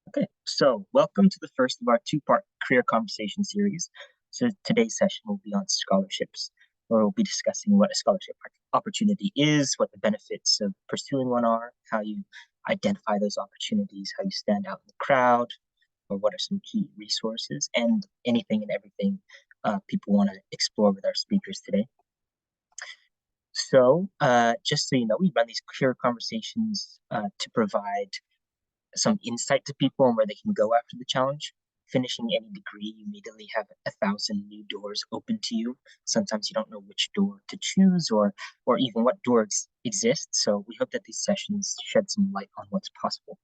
Okay, so welcome to the first of our two-part career conversation series. So today's session will be on scholarships, where we'll be discussing what a scholarship opportunity is, what the benefits of pursuing one are, how you identify those opportunities, how you stand out in the crowd, or what are some key resources, and anything and everything people want to explore with our speakers today. So just so you know, we run these career conversations to provide some insight to people and where they can go after the challenge. Finishing any degree, you immediately have 1,000 new doors open to you. Sometimes you don't know which door to choose or even what doors exist. So we hope that these sessions shed some light on what's possible.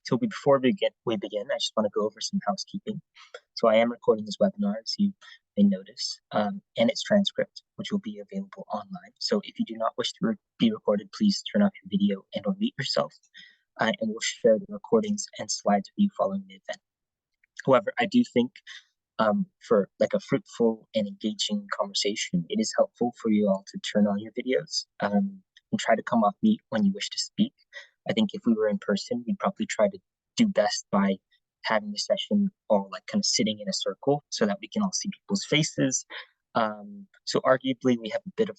So before we begin, I just want to go over some housekeeping. So I am recording this webinar, as you may notice, and its transcript, which will be available online. So if you do not wish to be recorded, please turn off your video and or mute yourself. And we'll share the recordings and slides with you following the event. However, I do think for like a fruitful and engaging conversation, it is helpful for you all to turn on your videos and try to come off mute when you wish to speak. I think if we were in person, we'd probably try to do best by having the session all like kind of sitting in a circle so that we can all see people's faces. So arguably we have a bit of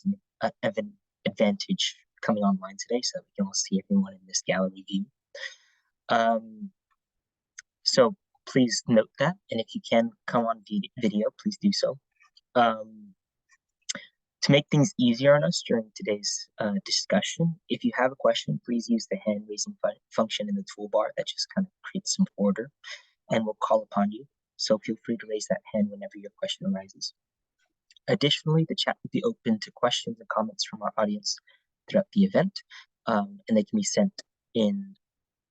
an advantage coming online today so that we can all see everyone in this gallery view. So please note that, and if you can come on video, please do so. To make things easier on us during today's discussion, if you have a question, please use the hand raising function in the toolbar. That just kind of creates some order, and we'll call upon you. So feel free to raise that hand whenever your question arises. Additionally, the chat will be open to questions and comments from our audience throughout the event, and they can be sent in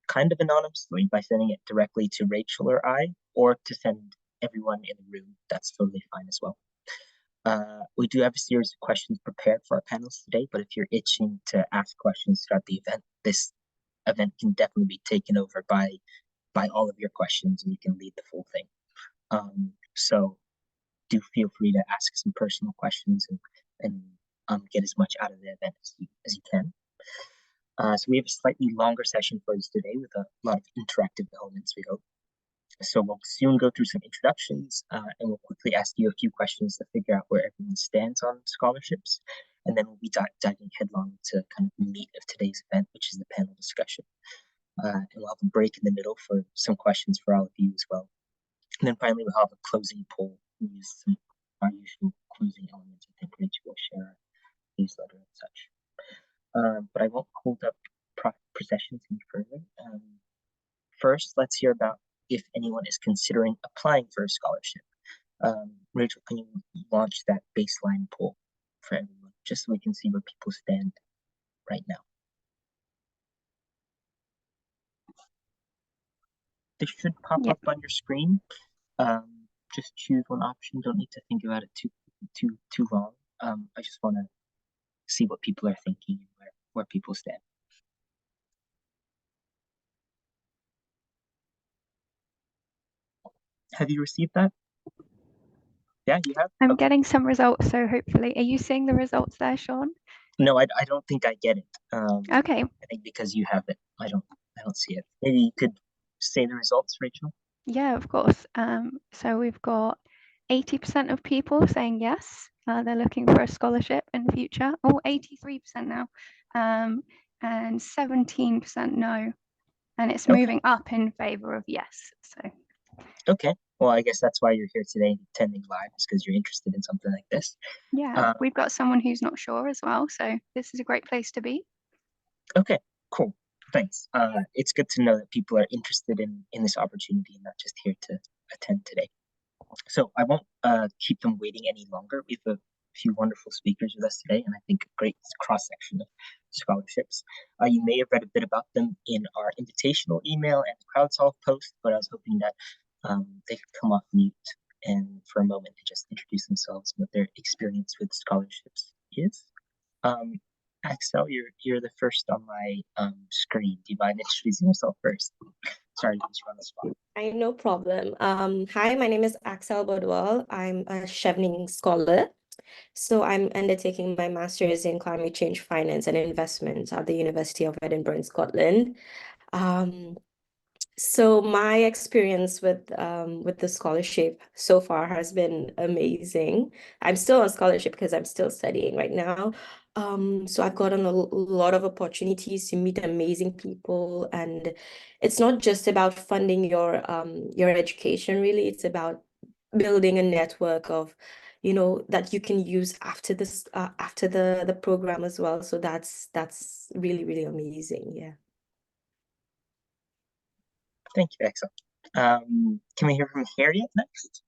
kind of anonymously by sending it directly to Rachel or I, or to send everyone in the room. That's totally fine as well. We do have a series of questions prepared for our panelists today, but if you're itching to ask questions throughout the event, this event can definitely be taken over by all of your questions, and you can lead the full thing. So do feel free to ask some personal questions and get as much out of the event as you can. So we have a slightly longer session for us today with a lot of interactive elements, we hope. So we'll soon go through some introductions and we'll quickly ask you a few questions to figure out where everyone stands on scholarships. And then we'll be diving headlong to kind of the meat of today's event, which is the panel discussion. And we'll have a break in the middle for some questions for all of you as well. And then finally, we'll have a closing poll. We use some our usual closing elements. I think Rachel will share our newsletter and such. But I won't hold up processions any further. First, let's hear about if anyone is considering applying for a scholarship. Rachel, can you launch that baseline poll for everyone, just so we can see where people stand right now? This should pop up on your screen. Just choose one option. Don't need to think about it too long. I just want to see what people are thinking and where people stand. Have you received that? Yeah, you have? I'm getting some results, so hopefully. Are you seeing the results there, Sean? No, I don't think I get it. Okay. I think because you have it, I don't see it. Maybe you could say the results, Rachel? Yeah, of course. So we've got 80% of people saying yes, they're looking for a scholarship in the future. Oh, 83% now. And 17% no. And it's moving up in favor of yes. So. Okay. Well, I guess that's why you're here today attending live, is because you're interested in something like this. Yeah, we've got someone who's not sure as well. So this is a great place to be. Okay, cool. Thanks. It's good to know that people are interested in this opportunity and not just here to attend today. So I won't keep them waiting any longer. We have a few wonderful speakers with us today, and I think a great cross-section of scholarships. You may have read a bit about them in our invitational email and the CrowdSolve post, but I was hoping that they could come off mute and for a moment to just introduce themselves and what their experience with scholarships is. Axelle, you're the first on my screen. Do you mind introducing yourself first? Sorry to put you on the spot. No problem. Hi, my name is Axelle Bodwell. I'm a Chevening scholar. So I'm undertaking my master's in climate change finance and investment at the University of Edinburgh in Scotland. So my experience with the scholarship so far has been amazing. I'm still on scholarship because I'm still studying right now. So I've gotten a lot of opportunities to meet amazing people, and it's not just about funding your education, really. It's about building a network of, that you can use after this after the program as well. So that's really, really amazing. Yeah. Thank you, Axelle. Can we hear from Harriet next?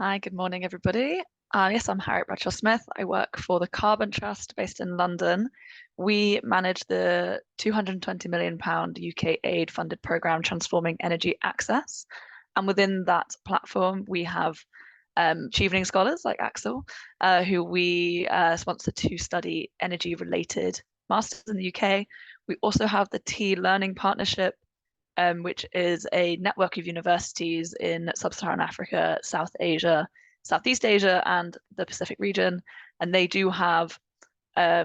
Hi, good morning, everybody. Yes, I'm Harriet Bradshaw-Smith. I work for the Carbon Trust based in London. We manage the £220 million UK aid-funded programme Transforming Energy Access. And within that platform, we have Chevening scholars like Axelle, who we sponsor to study energy-related masters in the UK. We also have the Tea Learning Partnership, which is a network of universities in Sub-Saharan Africa, South Asia, Southeast Asia, and the Pacific region. And they do have they're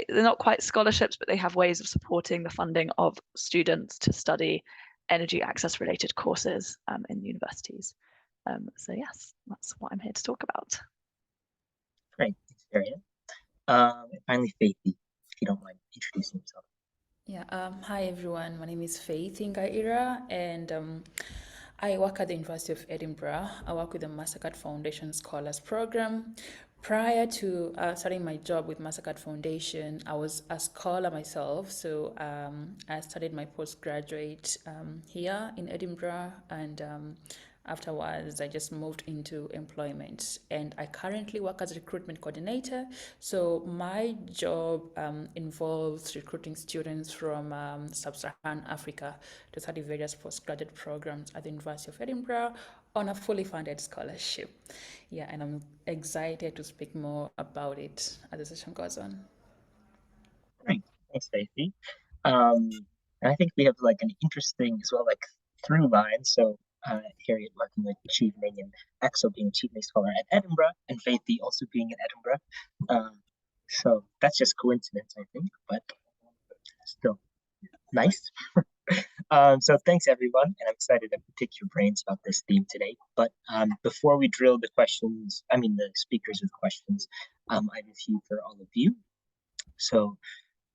not quite scholarships, but they have ways of supporting the funding of students to study energy access related courses in universities. So yes, that's what I'm here to talk about. Great, thanks, Harriet. And finally, Faithy, if you don't mind introducing yourself. Yeah, hi everyone. My name is Faithy Ngaira, and I work at the University of Edinburgh. I work with the Mastercard Foundation Scholars Program. Prior to starting my job with Mastercard Foundation, I was a scholar myself. So I studied my postgraduate here in Edinburgh, and afterwards, I just moved into employment, and I currently work as a recruitment coordinator. So my job involves recruiting students from Sub-Saharan Africa to study various postgraduate programs at the University of Edinburgh on a fully funded scholarship. Yeah, and I'm excited to speak more about it as the session goes on. Great, thanks, Faithy. And I think we have like an interesting as well, like through line. So Harriet working with Chevening and Axelle being a Chevening scholar at Edinburgh, and Faithy also being in Edinburgh. So that's just coincidence, I think, but still nice. So thanks everyone, and I'm excited to pick your brains about this theme today. But before we drill the questions, the speakers with questions, I have a few for all of you. So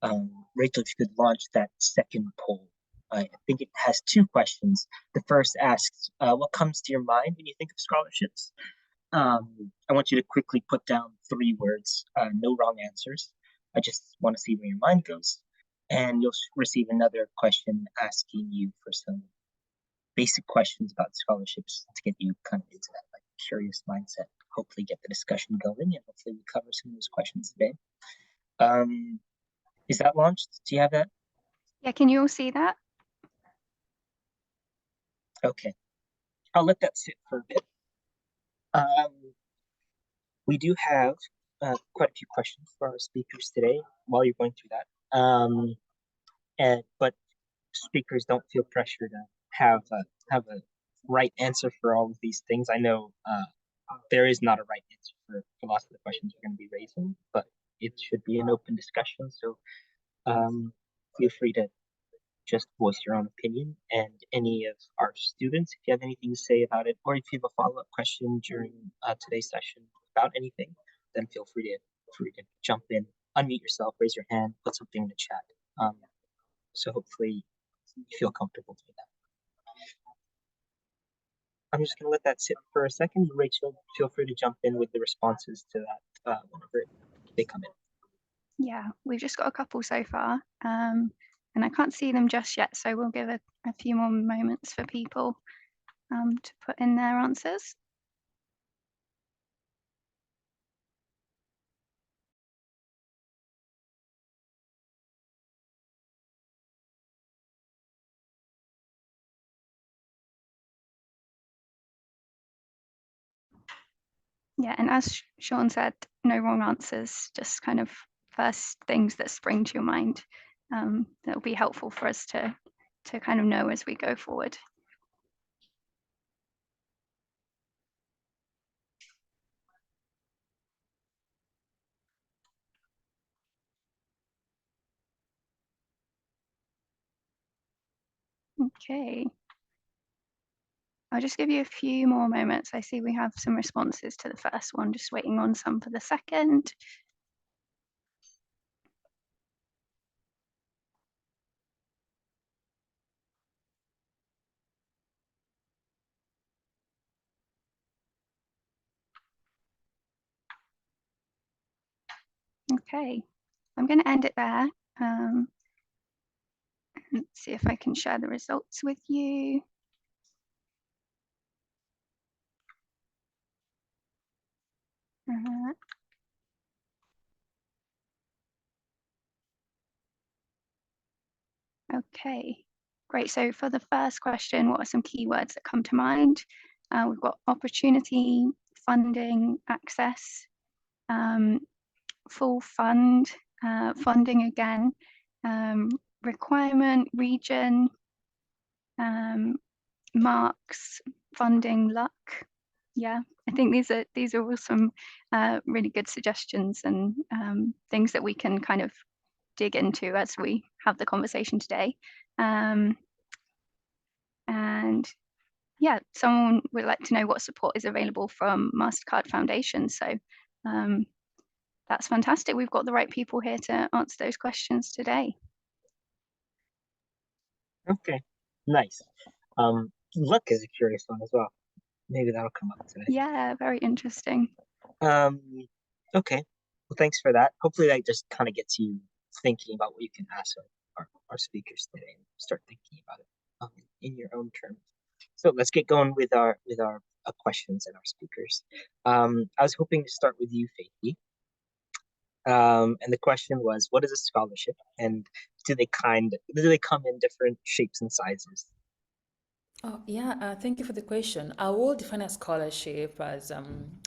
Rachel, if you could launch that second poll. I think it has two questions. The first asks, what comes to your mind when you think of scholarships? I want you to quickly put down 3 words, no wrong answers. I just want to see where your mind goes. And you'll receive another question asking you for some basic questions about scholarships to get you kind of into that like curious mindset. Hopefully get the discussion going, and hopefully we cover some of those questions today. Is that launched? Do you have that? Yeah, can you all see that? Okay, I'll let that sit for a bit. We do have quite a few questions for our speakers today while you're going through that. But speakers don't feel pressure to have a right answer for all of these things. I know there is not a right answer for lots of the questions we're going to be raising, but it should be an open discussion. So feel free to just voice your own opinion, and any of our students, if you have anything to say about it, or if you have a follow-up question during today's session about anything, then feel free to jump in, unmute yourself, raise your hand, put something in the chat. So hopefully you feel comfortable doing that. I'm just going to let that sit for a second. Rachel, feel free to jump in with the responses to that whenever they come in. Yeah, we've just got a couple so far, and I can't see them just yet, so we'll give a few more moments for people to put in their answers. Yeah, and as Sean said, no wrong answers, just kind of first things that spring to your mind. That'll be helpful for us to kind of know as we go forward. Okay. I'll just give you a few more moments. I see we have some responses to the first one, just waiting on some for the second. Okay, I'm going to end it there. Let's see if I can share the results with you. Okay, great. So for the first question, what are some keywords that come to mind? We've got opportunity, funding, access, full fund, funding again, requirement, region, marks, funding, luck. Yeah, I think these are all some really good suggestions and things that we can kind of dig into as we have the conversation today. And yeah, someone would like to know what support is available from MasterCard Foundation. So that's fantastic. We've got the right people here to answer those questions today. Okay, nice. Luck is a curious one as well. Maybe that'll come up today. Yeah, very interesting. Okay, well, thanks for that. Hopefully that just kind of gets you thinking about what you can ask our speakers today and start thinking about it in your own terms. So let's get going with our questions and our speakers. I was hoping to start with you, Faithy. And the question was, what is a scholarship, and do they come in different shapes and sizes? Oh, yeah, thank you for the question. I will define a scholarship as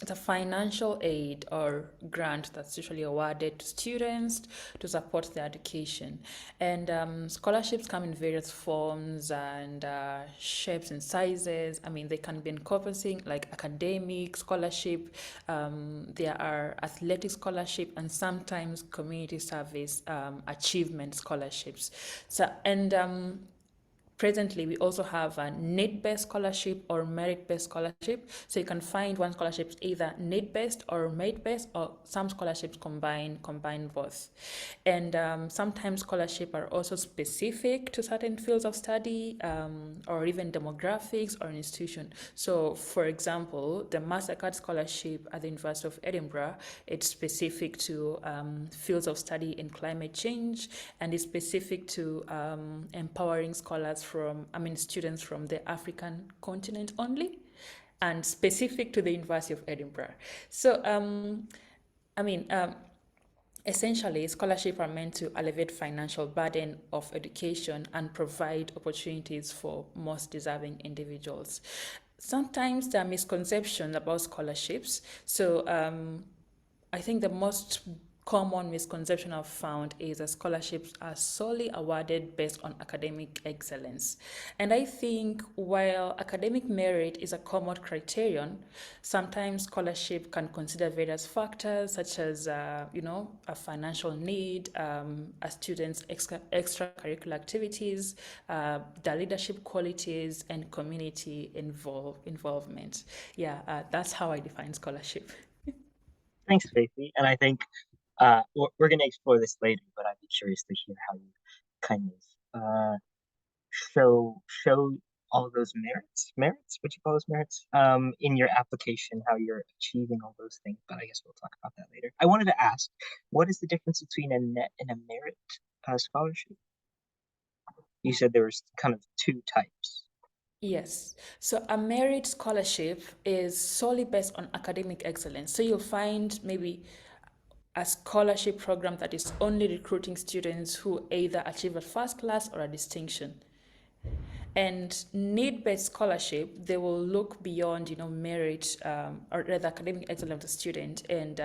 it's a financial aid or grant that's usually awarded to students to support their education. And scholarships come in various forms and shapes and sizes. I mean, they can be encompassing like academic scholarship, there are athletic scholarship, and sometimes community service achievement scholarships. So, and presently, we also have a need-based scholarship or merit-based scholarship. So you can find one scholarship either need-based or merit-based, or some scholarships combine both. And sometimes scholarships are also specific to certain fields of study or even demographics or institution. So, for example, the MasterCard scholarship at the University of Edinburgh, it's specific to fields of study in climate change, and is specific to empowering students from the African continent only, and specific to the University of Edinburgh. So, essentially, scholarships are meant to alleviate financial burden of education and provide opportunities for most deserving individuals. Sometimes there are misconceptions about scholarships. So I think the most common misconception I've found is that scholarships are solely awarded based on academic excellence. And I think while academic merit is a common criterion, sometimes scholarship can consider various factors such as, a financial need, a student's extracurricular activities, their leadership qualities, and community involvement. Yeah, that's how I define scholarship. Thanks, Faithy. And I think we're going to explore this later, but I'd be curious to hear how you kind of show all of those merits, what you call those merits, in your application, how you're achieving all those things. But I guess we'll talk about that later. I wanted to ask, what is the difference between a net and a merit scholarship? You said there was kind of two types. Yes. So a merit scholarship is solely based on academic excellence. So you'll find maybe a scholarship program that is only recruiting students who either achieve a first class or a distinction. And need-based scholarship, they will look beyond, merit or rather academic excellence of the student, and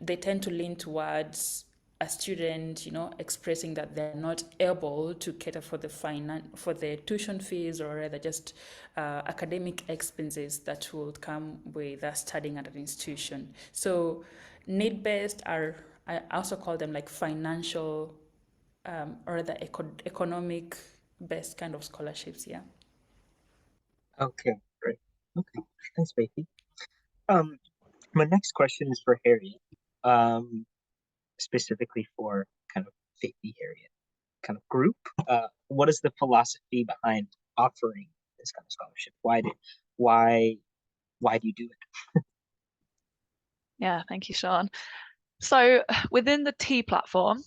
they tend to lean towards a student, expressing that they're not able to cater for the tuition fees, or rather just academic expenses that would come with studying at an institution. So need-based I also call them like financial or the economic best kind of scholarships. Yeah. Okay, great. Okay, thanks, Faithy. My next question is for Harriet, specifically for kind of Faithy Harriet kind of group. What is the philosophy behind offering this kind of scholarship? Why do you do it? Yeah, thank you, Sean. So within the T platform,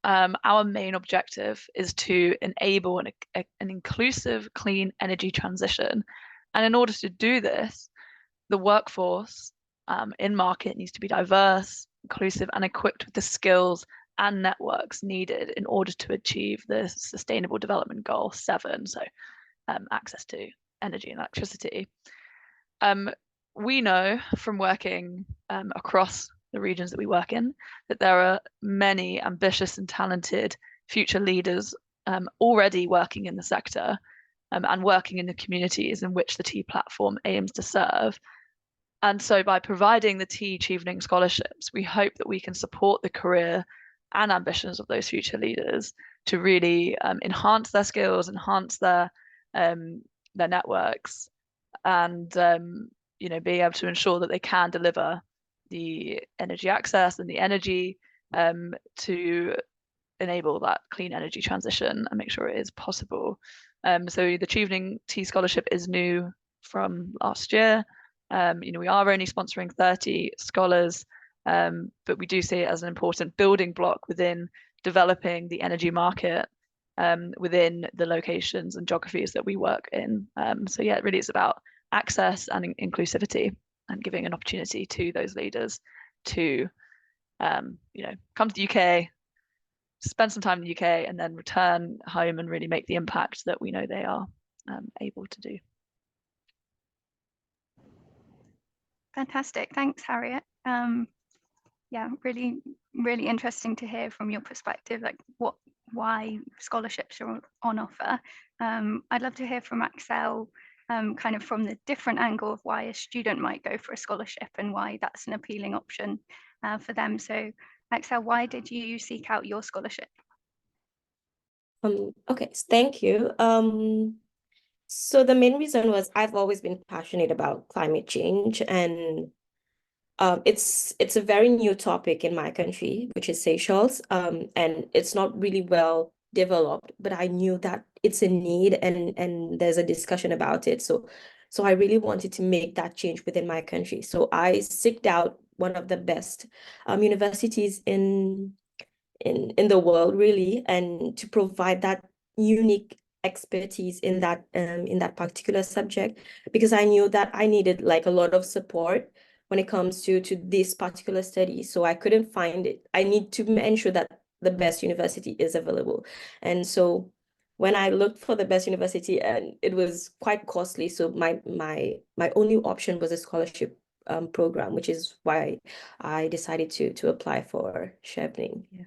our main objective is to enable an inclusive, clean energy transition. And in order to do this, the workforce in market needs to be diverse, inclusive, and equipped with the skills and networks needed in order to achieve the Sustainable Development Goal 7, so access to energy and electricity. We know from working across the regions that we work in that there are many ambitious and talented future leaders already working in the sector and working in the communities in which the T platform aims to serve. And so by providing the T Chevening scholarships, we hope that we can support the career and ambitions of those future leaders to really enhance their skills, enhance their networks, and be able to ensure that they can deliver the energy access and the energy to enable that clean energy transition and make sure it is possible. So the Chevening T Scholarship is new from last year. We are only sponsoring 30 scholars, but we do see it as an important building block within developing the energy market within the locations and geographies that we work in. So yeah, it really is about access and inclusivity and giving an opportunity to those leaders to come to the UK, spend some time in the UK, and then return home and really make the impact that we know they are able to do. Fantastic. Thanks, Harriet. Yeah, really, really interesting to hear from your perspective, like why scholarships are on offer. I'd love to hear from Axelle, kind of from the different angle of why a student might go for a scholarship and why that's an appealing option for them. So Axelle, why did you seek out your scholarship? Okay, thank you. So the main reason was I've always been passionate about climate change, and it's a very new topic in my country, which is Seychelles, and it's not really well developed, but I knew that it's a need and there's a discussion about it. So I really wanted to make that change within my country. So I sought out one of the best universities in the world, really, and to provide that unique expertise in that particular subject, because I knew that I needed like a lot of support when it comes to this particular study. So I couldn't find it. I need to ensure that the best university is available. And so when I looked for the best university, and it was quite costly, so my only option was a scholarship program, which is why I decided to apply for Chevening. Yeah.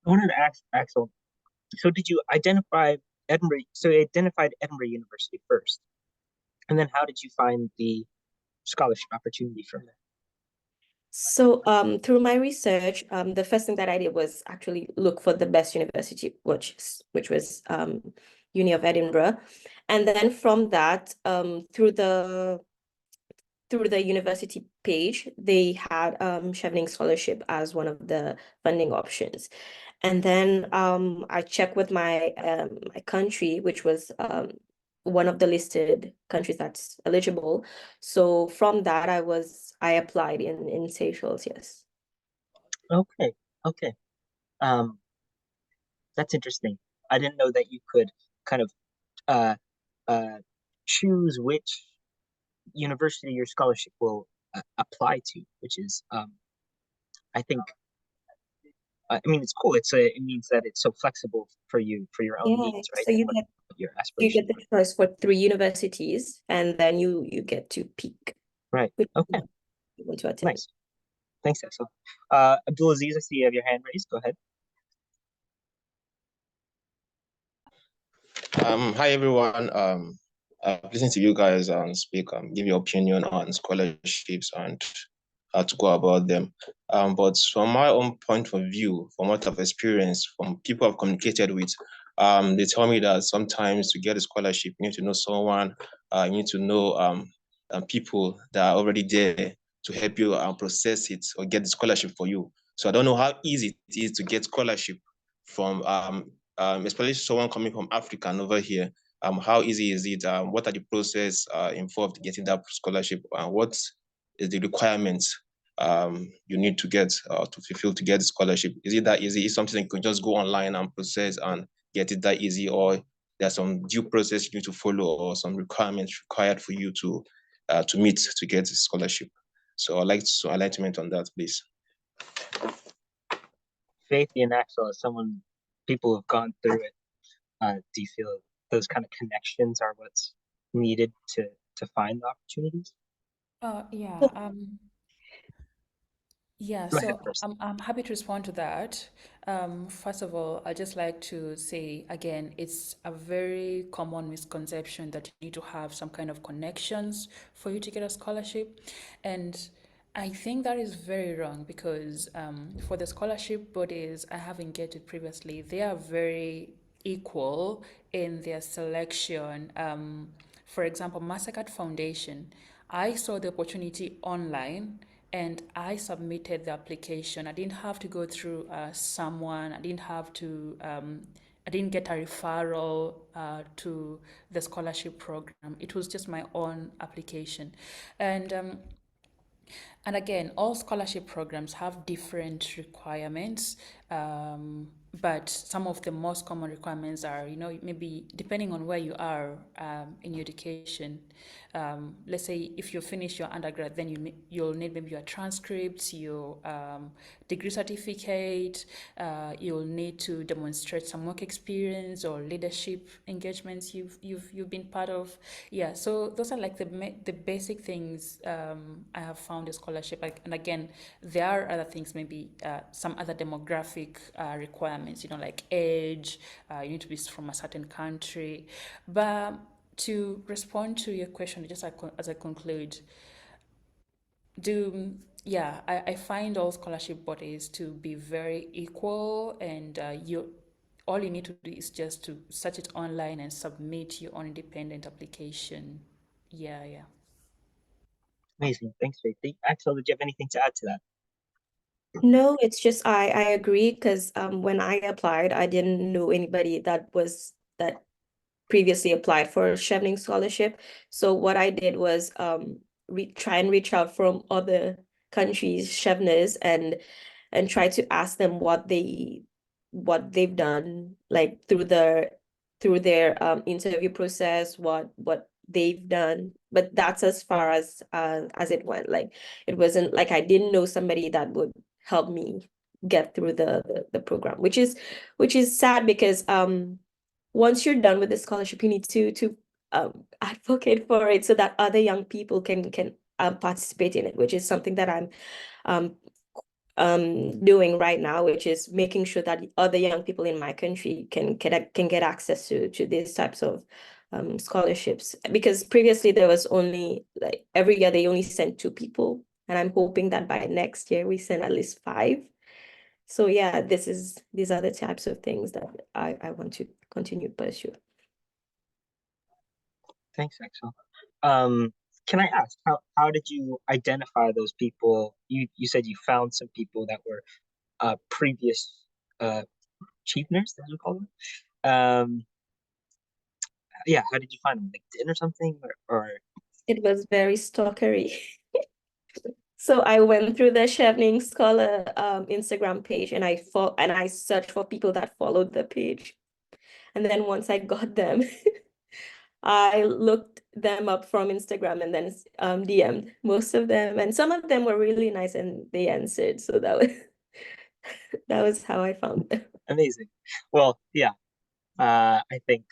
I wanted to ask Axelle, so did you identify Edinburgh? So you identified Edinburgh University first, and then how did you find the scholarship opportunity from there? So through my research, the first thing that I did was actually look for the best university, which was Uni of Edinburgh. And then from that, through the university page, they had Chevening Scholarship as one of the funding options. And then I checked with my my country, which was one of the listed countries that's eligible. So from that, I applied in Seychelles. Yes. Okay, okay. That's interesting. I didn't know that you could kind of choose which university your scholarship will apply to, which is I think I mean it's cool. It means that it's so flexible for you for your own needs, right? So you and get your you aspirations. get the choice for 3 universities, and then you get to pick Right. which Okay. one you want to attend. Nice. Thanks, Axelle. Abdulaziz, I see you have your hand raised. Go ahead. Hi everyone. I've listened to you guys speak, give your opinion on scholarships and to go about them. But from my own point of view, from what I've experienced, from people I've communicated with, they tell me that sometimes to get a scholarship, you need to know someone, you need to know people that are already there to help you process it or get the scholarship for you. So I don't know how easy it is to get scholarship from, especially someone coming from Africa and over here. How easy is it? What are the process involved getting that scholarship? What is the requirements you need to get to fulfill to get the scholarship? Is it that easy? Is something you can just go online and process and get it that easy, or there's some due process you need to follow or some requirements required for you to meet to get the scholarship? So I'd like enlightenment on that, please. Faithy and Axelle, as someone, people have gone through it, do you feel those kind of connections are what's needed to find the opportunities? Yeah. Go ahead So first. I'm happy to respond to that. First of all, I'd just like to say again, it's a very common misconception that you need to have some kind of connections for you to get a scholarship. And I think that is very wrong because for the scholarship bodies I have engaged previously, they are very equal in their selection. For example, Mastercard Foundation, I saw the opportunity online and I submitted the application. I didn't have to go through someone. I didn't get a referral to the scholarship program. It was just my own application. And again, all scholarship programs have different requirements, but some of the most common requirements are, maybe depending on where you are in your education. Let's say if you finish your undergrad, then you'll need maybe your transcripts, your degree certificate. You'll need to demonstrate some work experience or leadership engagements you've been part of. Yeah, so those are like the basic things I have found a scholarship. And again, there are other things, maybe some other demographic requirements, like age, you need to be from a certain country. But to respond to your question, just as I conclude, I find all scholarship bodies to be very equal, and all you need to do is just to search it online and submit your own independent application. Yeah. Amazing. Thanks, Faithy. Axelle, did you have anything to add to that? No, it's just I agree because when I applied, I didn't know anybody that previously applied for a Chevening scholarship. So what I did was try and reach out from other countries, Cheveners, and try to ask them what they've done, like through their interview process, what they've done. But that's as far as it went. Like it wasn't like I didn't know somebody that would help me get through the program, which is sad because once you're done with the scholarship, you need to advocate for it so that other young people can participate in it, which is something that I'm doing right now, which is making sure that other young people in my country can get access to these types of scholarships. Because previously there was only, like, every year they only sent 2 people, and I'm hoping that by next year we send at least 5. So yeah, these are the types of things that I want to continue to pursue. Thanks, Axelle. Can I ask, how did you identify those people? You said you found some people that were previous Cheveners, as we call them. Yeah, how did you find them? LinkedIn or something, or? It was very stalkery. So I went through the Chevening Scholar Instagram page, and I searched for people that followed the page. And then once I got them, I looked them up from Instagram and then DM'd most of them. And some of them were really nice and they answered. So that was how I found them. Amazing. Well, yeah, I think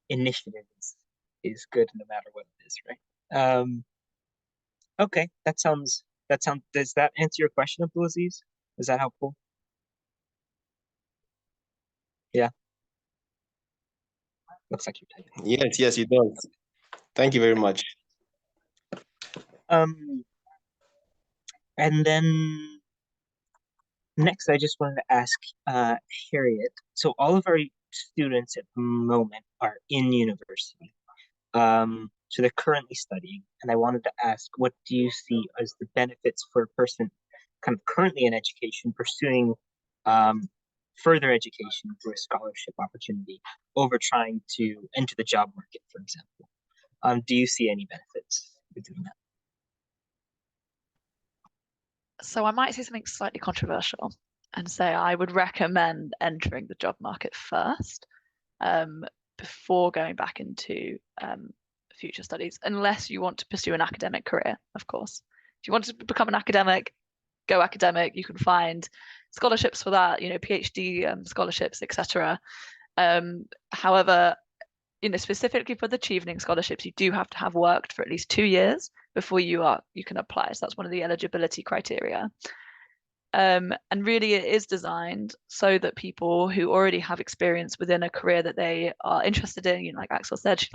initiative is good no matter what it is, right? Okay, does that answer your question, Abdulaziz? Is that helpful? Yeah. Looks like you're typing. Yes, it does. Thank you very much. And then next, I just wanted to ask Harriet. So all of our students at the moment are in university. So they're currently studying, and I wanted to ask, what do you see as the benefits for a person kind of currently in education pursuing further education through a scholarship opportunity over trying to enter the job market, for example? Do you see any benefits with doing that? So I might say something slightly controversial and say I would recommend entering the job market first, before going back into future studies, unless you want to pursue an academic career, of course. If you want to become an academic, go academic. You can find scholarships for that, PhD scholarships, etc. However, specifically for the Chevening scholarships, you do have to have worked for at least 2 years before you can apply. So that's one of the eligibility criteria. And really it is designed so that people who already have experience within a career that they are interested in, like Axelle said, she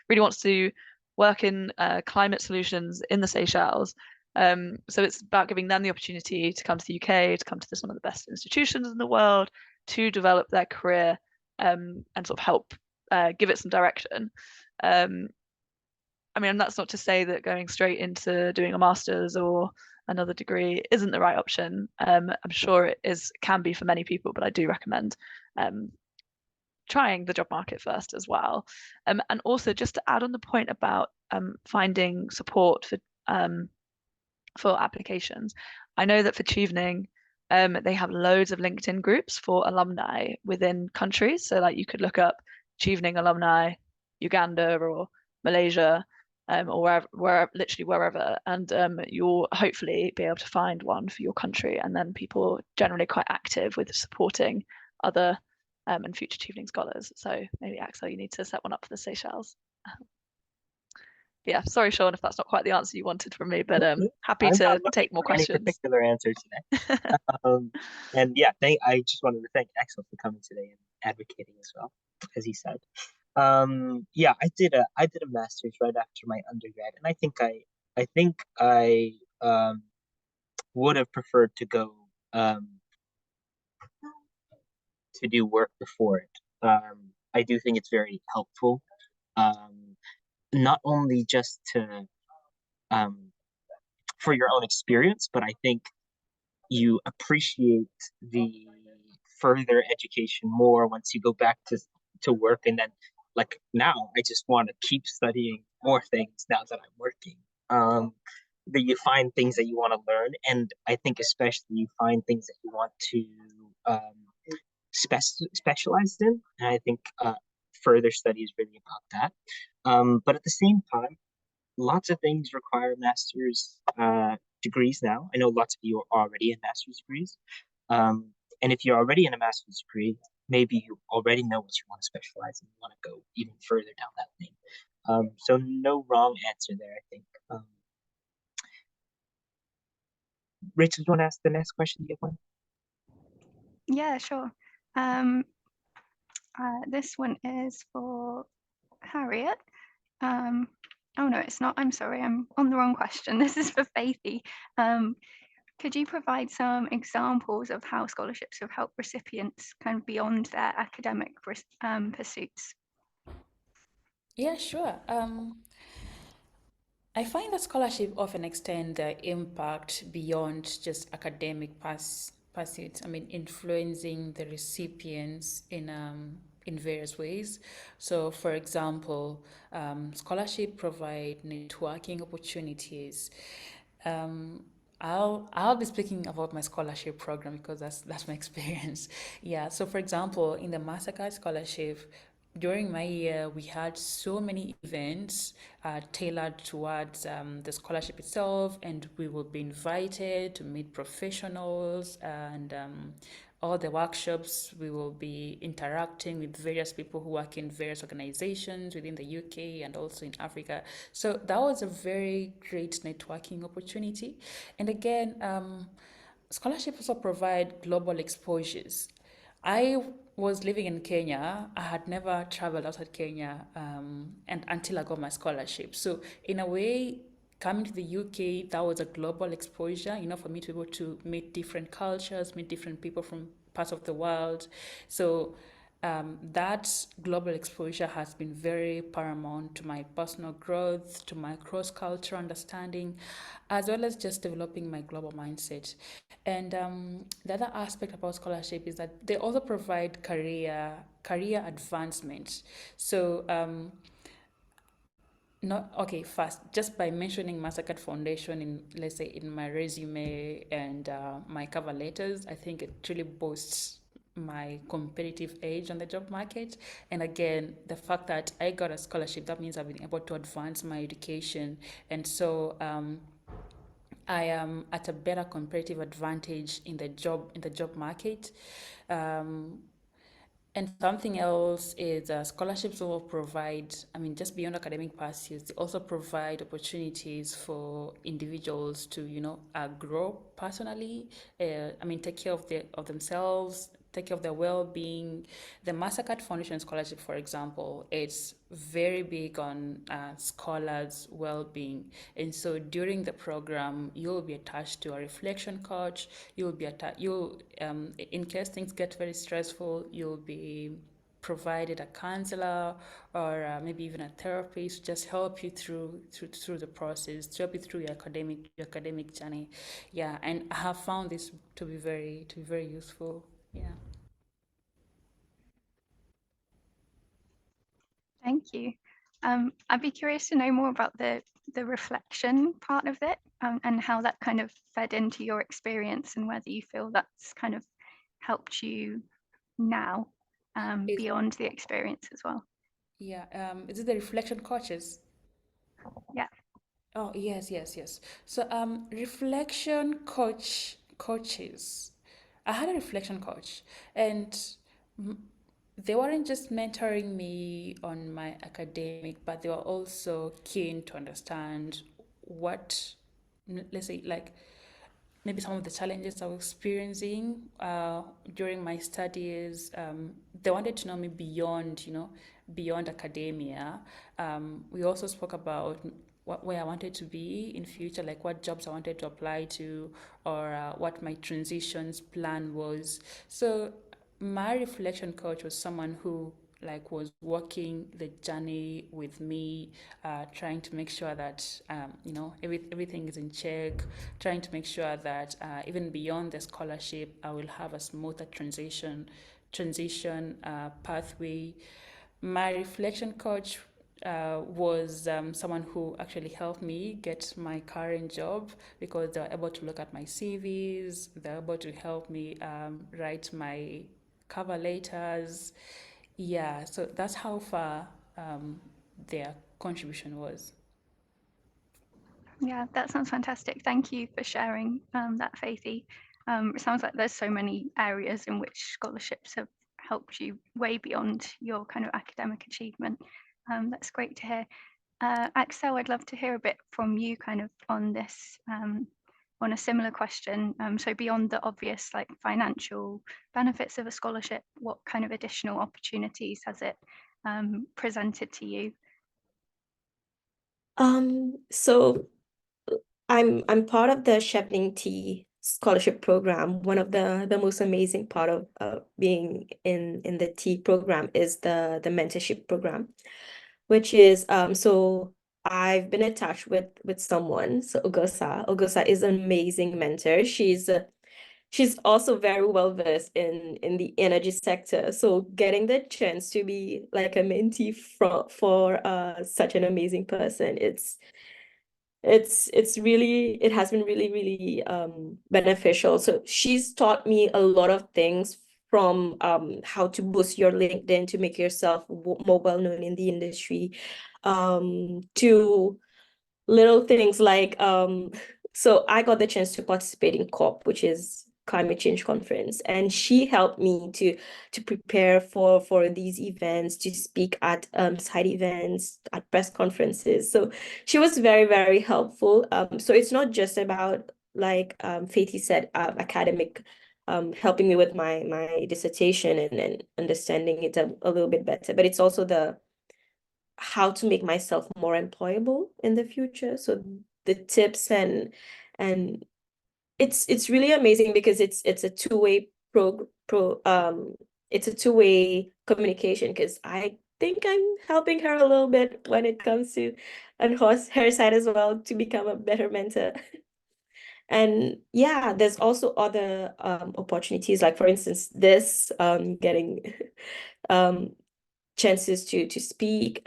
really wants to work in climate solutions in the Seychelles. So it's about giving them the opportunity to come to the UK, to come to some of the best institutions in the world, to develop their career, and sort of help give it some direction. I mean, and that's not to say that going straight into doing a master's or another degree isn't the right option. I'm sure it can be for many people, but I do recommend trying the job market first as well. And also just to add on the point about finding support for applications. I know that for Chevening, they have loads of LinkedIn groups for alumni within countries. So like you could look up Chevening alumni, Uganda or Malaysia, or literally wherever, and you'll hopefully be able to find one for your country. And then people are generally quite active with supporting other and future Chevening scholars. So maybe Axelle, you need to set one up for the Seychelles. Yeah, sorry, Sean, if that's not quite the answer you wanted from me, but happy to take more questions. Any particular answer today. And yeah, I just wanted to thank Axelle for coming today and advocating as well, as he said. Yeah, I did a master's right after my undergrad, and I think I would have preferred to go to do work before it. I do think it's very helpful, not only just to for your own experience, but I think you appreciate the further education more once you go back to work. And then like now I just want to keep studying more things now that I'm working. That you find things that you want to learn, and I think especially you find things that you want to specialize in, and I think further study is really about that. But at the same time, lots of things require master's degrees now. I know lots of you are already in master's degrees. And if you're already in a master's degree, maybe you already know what you want to specialize in. You want to go even further down that lane. So no wrong answer there, I think. Rachel, do you want to ask the next question? Do you have one? Yeah, sure. This one is for Harriet. Oh no, it's not. I'm sorry, I'm on the wrong question. This is for Faithy. Could you provide some examples of how scholarships have helped recipients kind of beyond their academic pursuits? Yeah, sure. I find that scholarship often extend their impact beyond just academic pursuits. I mean, influencing the recipients in various ways. So, for example, scholarship provide networking opportunities. I'll be speaking about my scholarship program because that's my experience. Yeah. So, for example, in the Mastercard scholarship, during my year, we had so many events tailored towards the scholarship itself, and we will be invited to meet professionals and all the workshops. We will be interacting with various people who work in various organizations within the UK and also in Africa. So that was a very great networking opportunity. And again, scholarships also provide global exposures. I was living in Kenya. I had never traveled outside Kenya and until I got my scholarship. So in a way, coming to the UK, that was a global exposure, you know, for me to be able to meet different cultures, meet different people from parts of the world. So that global exposure has been very paramount to my personal growth, to my cross-cultural understanding, as well as just developing my global mindset. And the other aspect about scholarship is that they also provide career advancement. So not okay first, just by mentioning Mastercard Foundation in, let's say, in my resume and my cover letters, I think it really boasts my competitive edge on the job market. And again, the fact that I got a scholarship, that means I've been able to advance my education. And so I am at a better competitive advantage in the job market. And something else is scholarships will provide, I mean, just beyond academic pursuits, they also provide opportunities for individuals to, you know, grow personally. I mean, take care of themselves, take care of their well-being. The Mastercard Foundation Scholarship, for example, it's very big on scholars' well-being. And so during the program, you'll be attached to a reflection coach. You'll be in case things get very stressful, you'll be provided a counselor or maybe even a therapist to just help you through the process, to help you through your academic journey. Yeah, and I have found this to be very useful. Yeah. Thank you. I'd be curious to know more about the reflection part of it, and how that kind of fed into your experience, and whether you feel that's kind of helped you now, beyond the experience as well. Yeah. Is it the reflection coaches? Yeah. Oh, yes. So, reflection coaches. I had a reflection coach, and they weren't just mentoring me on my academic, but they were also keen to understand what, let's say, like maybe some of the challenges I was experiencing during my studies. They wanted to know me beyond, beyond academia. We also spoke about where I wanted to be in future, like what jobs I wanted to apply to, or what my transitions plan was. So my reflection coach was someone who was walking the journey with me, trying to make sure that everything is in check, trying to make sure that even beyond the scholarship, I will have a smoother transition pathway. My reflection coach was someone who actually helped me get my current job, because they were able to look at my CVs, they were able to help me write my cover letters. Yeah, so that's how far their contribution was. Yeah, that sounds fantastic. Thank you for sharing that, Faithy. It sounds like there's so many areas in which scholarships have helped you way beyond your kind of academic achievement. That's great to hear. Axelle, I'd love to hear a bit from you kind of on this, on a similar question. So beyond the obvious like financial benefits of a scholarship, what kind of additional opportunities has it presented to you? So I'm part of the Chevening Tea scholarship program. One of the most amazing part of being in the tea program is the mentorship program, which is so I've been attached with someone. So Ogosa is an amazing mentor. She's also very well versed in the energy sector. So getting the chance to be like a mentee for such an amazing person, it has been really beneficial. So she's taught me a lot of things, from how to boost your LinkedIn to make yourself more well known in the industry, to little things like so I got the chance to participate in COP, which is climate change conference, and she helped me to prepare for these events, to speak at side events, at press conferences. So she was very helpful. So it's not just about, like Faithy said, academic, helping me with my dissertation and understanding it a little bit better, but it's also how to make myself more employable in the future. So the tips, and it's really amazing because it's a two-way it's a two-way communication, because I think I'm helping her a little bit when it comes to on her side as well to become a better mentor. And yeah, there's also other opportunities, like for instance, this getting chances to speak,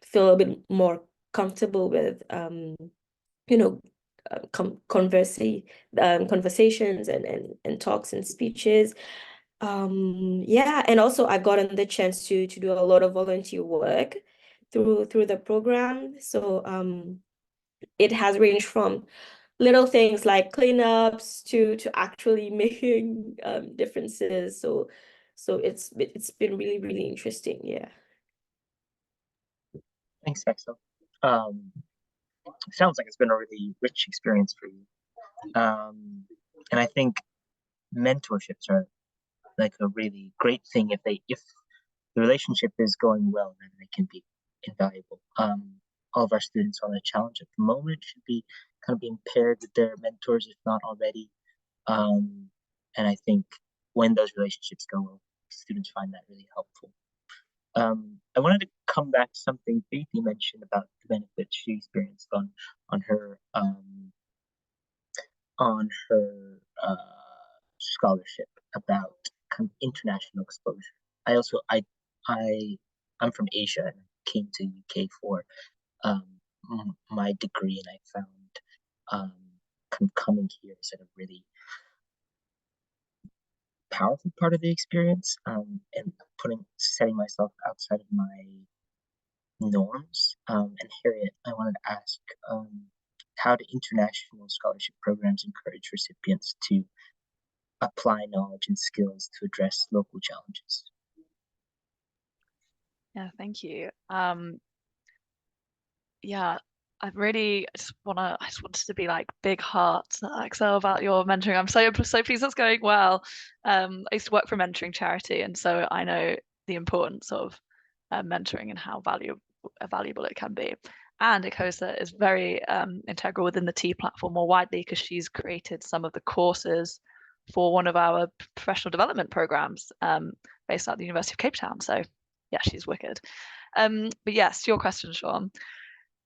feel a bit more comfortable with you know conversations and talks and speeches. Yeah, and also I've gotten the chance to do a lot of volunteer work through the program. So it has ranged from little things like cleanups to actually making differences. So it's been really, really interesting. Yeah. Thanks, Axelle. Sounds like it's been a really rich experience for you. And I think mentorships are like a really great thing if the relationship is going well, then they can be invaluable. All of our students on the challenge at the moment should be kind of being paired with their mentors, if not already. And I think when those relationships go well, students find that really helpful. I wanted to come back to something Faithy mentioned about the benefits she experienced on her scholarship, about kind of international exposure. I'm from Asia and came to UK for my degree, and I found coming here is a really powerful part of the experience, and setting myself outside of my norms. And Harriet, I wanted to ask, how do international scholarship programs encourage recipients to apply knowledge and skills to address local challenges? Yeah, thank you. Yeah, I just wanted to be like big hearts, Axelle, about your mentoring. I'm so pleased that's going well. I used to work for a mentoring charity, and so I know the importance of mentoring and how valuable it can be. And Ikosa is very integral within the T platform more widely, because she's created some of the courses for one of our professional development programs based at the University of Cape Town. So yeah, she's wicked. But yes, to your question, Sean.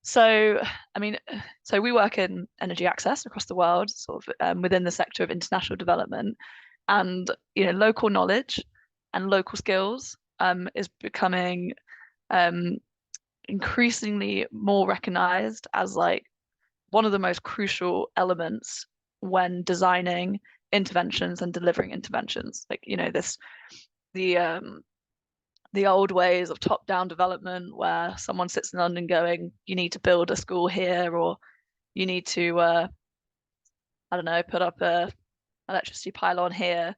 So, I mean, so we work in energy access across the world, sort of within the sector of international development, and local knowledge and local skills is becoming increasingly more recognized as like one of the most crucial elements when designing interventions and delivering interventions. Like the old ways of top-down development, where someone sits in London going, you need to build a school here, or you need to, I don't know, put up a electricity pylon here,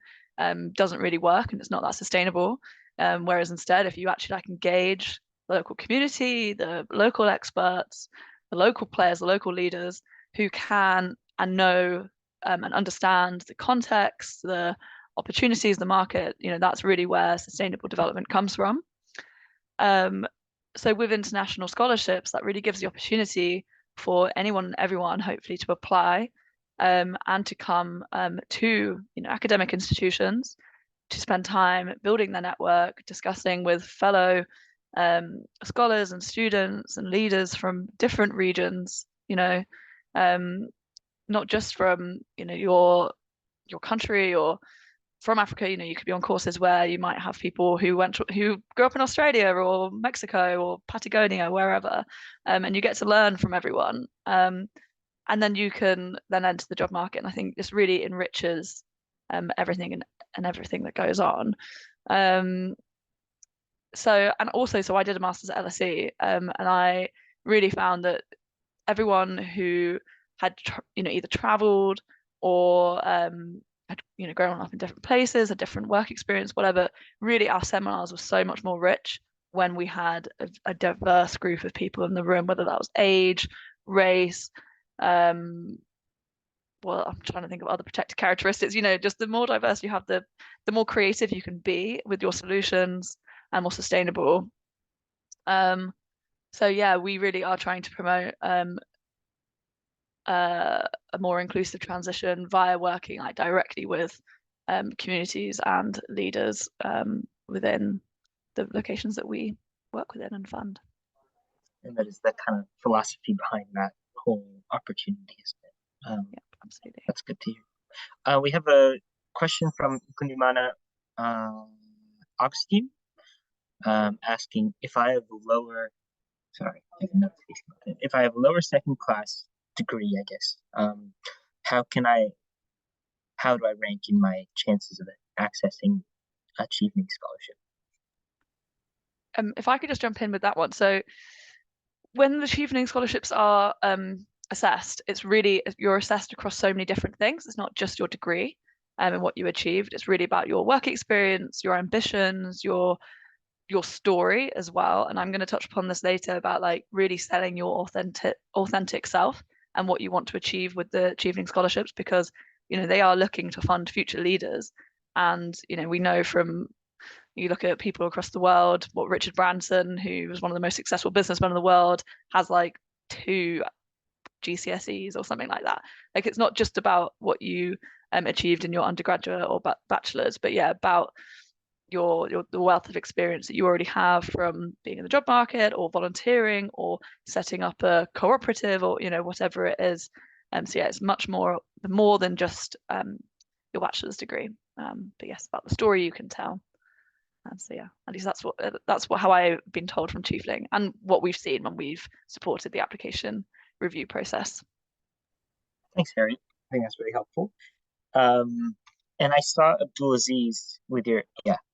doesn't really work, and it's not that sustainable. Whereas instead, if you actually engage the local community, the local experts, the local players, the local leaders who can and know and understand the context, the opportunities, the market, that's really where sustainable development comes from. So with international scholarships, that really gives the opportunity for anyone and everyone, hopefully, to apply and to come to academic institutions, to spend time building their network, discussing with fellow scholars and students and leaders from different regions, not just from your country or from Africa. You could be on courses where you might have people who grew up in Australia or Mexico or Patagonia, wherever, and you get to learn from everyone. And then you can then enter the job market. And I think this really enriches everything and everything that goes on. So I did a master's at LSE, and I really found that everyone who had either traveled or had grown up in different places, a different work experience, whatever, really our seminars were so much more rich when we had a diverse group of people in the room, whether that was age, race, well, I'm trying to think of other protected characteristics, just the more diverse you have, the more creative you can be with your solutions and more sustainable. So yeah, we really are trying to promote a more inclusive transition via working like directly with communities and leaders within the locations that we work within and fund. And that is the kind of philosophy behind that whole opportunity, isn't it? Yeah, absolutely. That's good to hear. We have a question from Kunimana Augustine, asking if I have a lower second class degree, I guess, how do I rank in my chances of accessing a Chevening scholarship? If I could just jump in with that one. So when the Chevening scholarships are assessed, it's really, you're assessed across so many different things. It's not just your degree and what you achieved. It's really about your work experience, your ambitions, your story as well. And I'm going to touch upon this later about like really selling your authentic self and what you want to achieve with the Chevening scholarships, because they are looking to fund future leaders. And we know from, you look at people across the world, what Richard Branson, who was one of the most successful businessmen in the world, has like 2 GCSEs or something like that. Like, it's not just about what you achieved in your undergraduate or bachelor's, but yeah, about the wealth of experience that you already have from being in the job market or volunteering or setting up a cooperative or whatever it is. So yeah, it's much more than just your bachelor's degree, but yes, about the story you can tell. So yeah, at least that's how I've been told from Chevening and what we've seen when we've supported the application review process. Thanks, Harriet. I think that's very helpful. And I saw Abdulaziz with your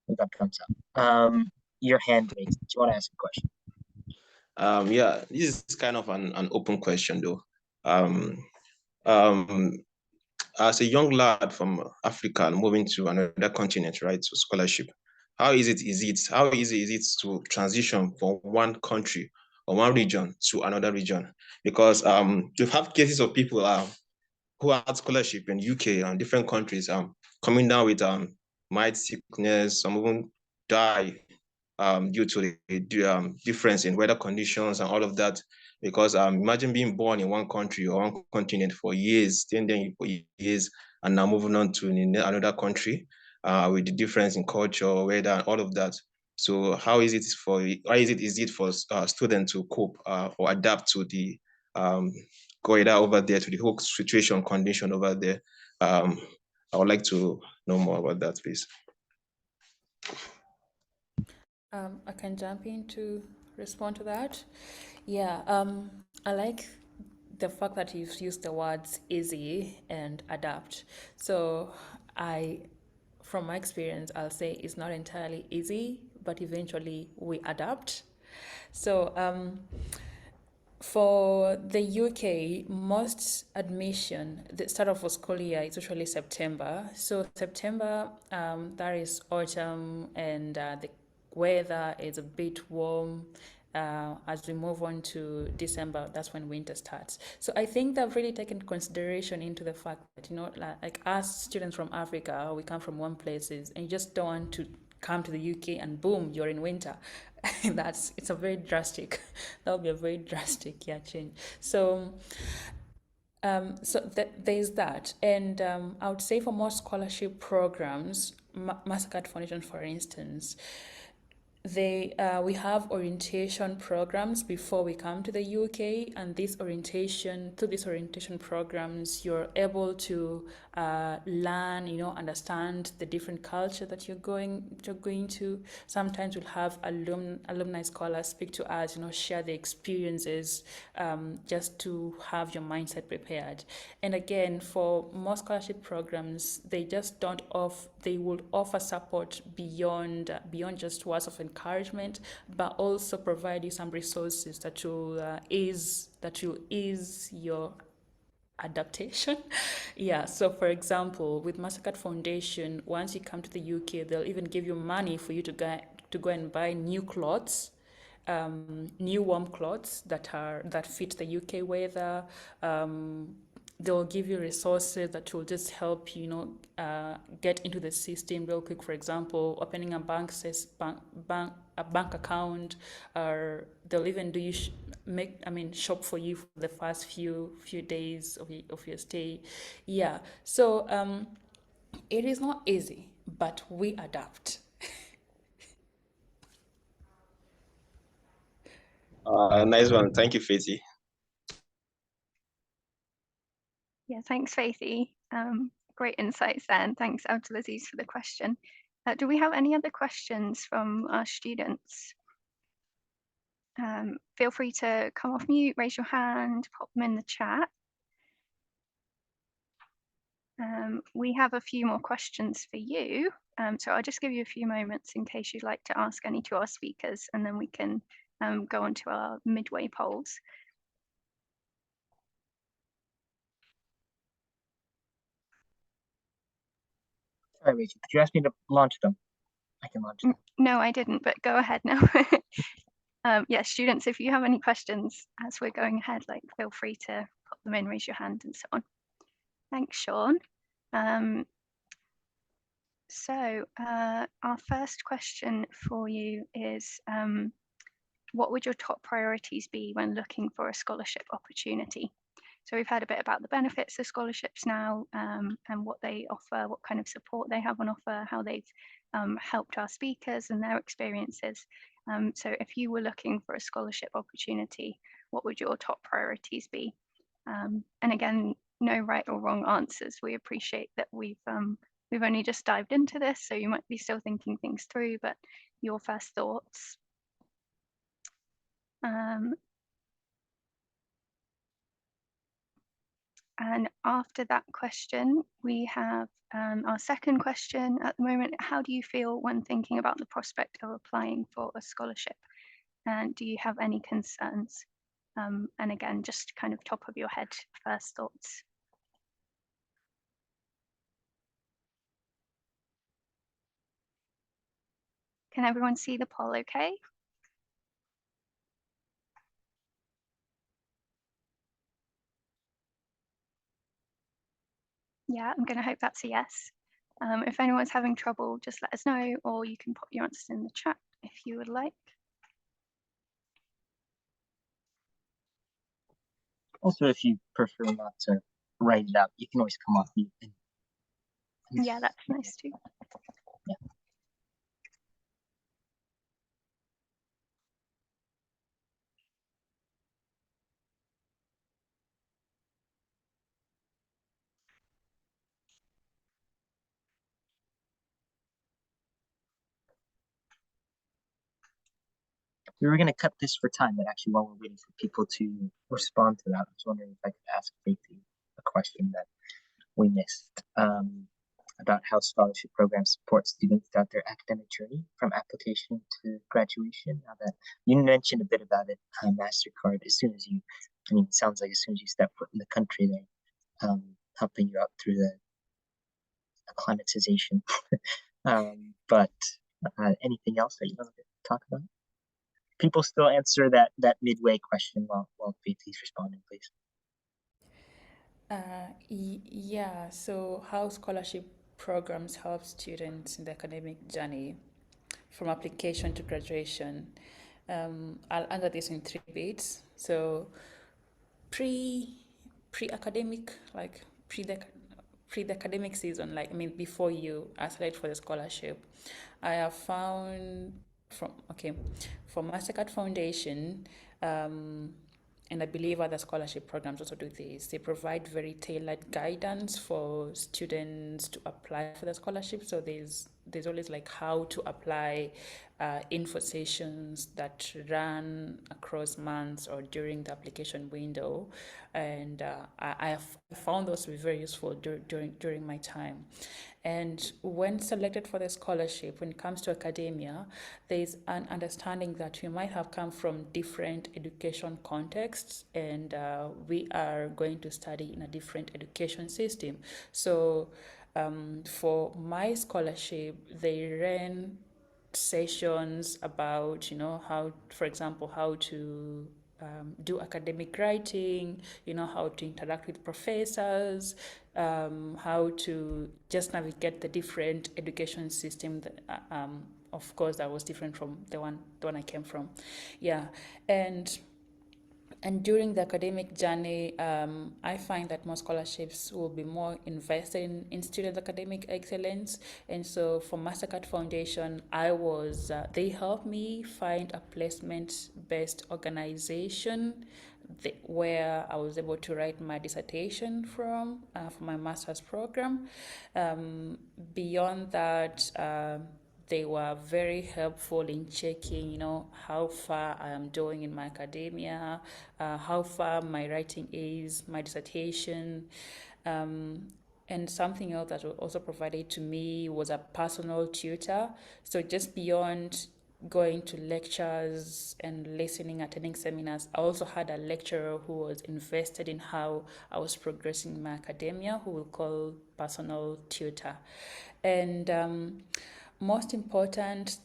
with that thumbs up. Your hand raised. Do you want to ask a question? Yeah, this is kind of an open question though. As a young lad from Africa moving to another continent, right, to scholarship, how easy is it to transition from one country or one region to another region? Because you have cases of people who had scholarship in UK and different countries coming down with mild sickness, some even die due to the difference in weather conditions and all of that. Because imagine being born in one country or one continent for years, staying there for years, and now moving on to another country with the difference in culture, weather, and all of that. So how is it for students to cope or adapt to the going over there, to the whole situation condition over there? I would like to know more about that, please. I can jump in to respond to that. Yeah, I like the fact that you've used the words easy and adapt. So from my experience, I'll say it's not entirely easy, but eventually we adapt. So for the UK, most admission, the start of a school year is usually September. So September, that is autumn, and the weather is a bit warm. As we move on to December, that's when winter starts. So I think they've really taken consideration into the fact that, like us students from Africa, we come from warm places, and you just don't want to come to the UK and boom, you're in winter. It's a very drastic, that would be a very drastic change. So there's that. And I would say for more scholarship programs, Mastercard Foundation, for instance, we have orientation programs before we come to the UK, and through these orientation programs, you're able to learn, understand the different culture that you're going to. Sometimes we'll have alumni scholars speak to us, share their experiences, just to have your mindset prepared. And again, for more scholarship programs, they just don't they will offer support beyond just words of encouragement, but also provide you some resources that will ease your adaptation. So for example, with Mastercard Foundation, once you come to the UK, they'll even give you money for you to go and buy new clothes, new warm clothes that fit the UK weather. They'll give you resources that will just help you, get into the system real quick. For example, opening a bank account, or they'll even do you shop for you for the first few days of your stay. Yeah, so it is not easy, but we adapt. Nice one. Thank you, Faithy. Yeah, thanks, Faithy. Great insights there, and thanks, Abdulaziz, for the question. Do we have any other questions from our students? Feel free to come off mute, raise your hand, pop them in the chat. We have a few more questions for you, so I'll just give you a few moments in case you'd like to ask any to our speakers, and then we can go on to our midway polls. Sorry, Rachel, did you ask me to launch them? I can launch them. No, I didn't, but go ahead now. Yeah, students, if you have any questions as we're going ahead, feel free to pop them in, raise your hand and so on. Thanks, Sean. So our first question for you is, what would your top priorities be when looking for a scholarship opportunity? So we've heard a bit about the benefits of scholarships now, and what they offer, what kind of support they have on offer, how they've helped our speakers and their experiences. So if you were looking for a scholarship opportunity, what would your top priorities be? And again, no right or wrong answers. We appreciate that we've only just dived into this, so you might be still thinking things through, but your first thoughts. And after that question, we have our second question at the moment. How do you feel when thinking about the prospect of applying for a scholarship? And do you have any concerns? And again, just kind of top of your head, first thoughts. Can everyone see the poll okay? Yeah, I'm going to hope that's a yes. If anyone's having trouble, just let us know, or you can pop your answers in the chat if you would like. Also, if you prefer not to write it out, you can always come off mute. Yeah, that's nice too. Yeah. We were going to cut this for time, but actually while we're waiting for people to respond to that, I was wondering if I could ask Faithy a question that we missed about how scholarship programs support students throughout their academic journey from application to graduation. Now that you mentioned a bit about it, MasterCard, as soon as you, it sounds like as soon as you step foot in the country, they're helping you up through the acclimatization. But anything else that you want to talk about? People still answer that midway question while Faithy's responding, please. Yeah, so how scholarship programs help students in the academic journey from application to graduation. I'll answer this in 3 bits. So pre-academic, like pre the academic season, before you are selected for the scholarship, I have found from Mastercard Foundation, and I believe other scholarship programs also do this. They provide very tailored guidance for students to apply for the scholarship. So there's always how to apply, info sessions that run across months or during the application window, and I have found those to be very useful during my time. And when selected for the scholarship, when it comes to academia, there's an understanding that we might have come from different education contexts, and we are going to study in a different education system. So for my scholarship, they ran sessions about, how, for example, how to do academic writing, how to interact with professors, how to just navigate the different education system that, of course, that was different from the one I came from. Yeah, and And during the academic journey, I find that more scholarships will be more invested in student academic excellence. And so for Mastercard Foundation, they helped me find a placement-based organization where I was able to write my dissertation for my master's program. Beyond that, they were very helpful in checking, how far I am doing in my academia, how far my writing is, my dissertation. And something else that was also provided to me was a personal tutor. So just beyond going to lectures and listening, attending seminars, I also had a lecturer who was invested in how I was progressing in my academia, who we'll call personal tutor. And most important,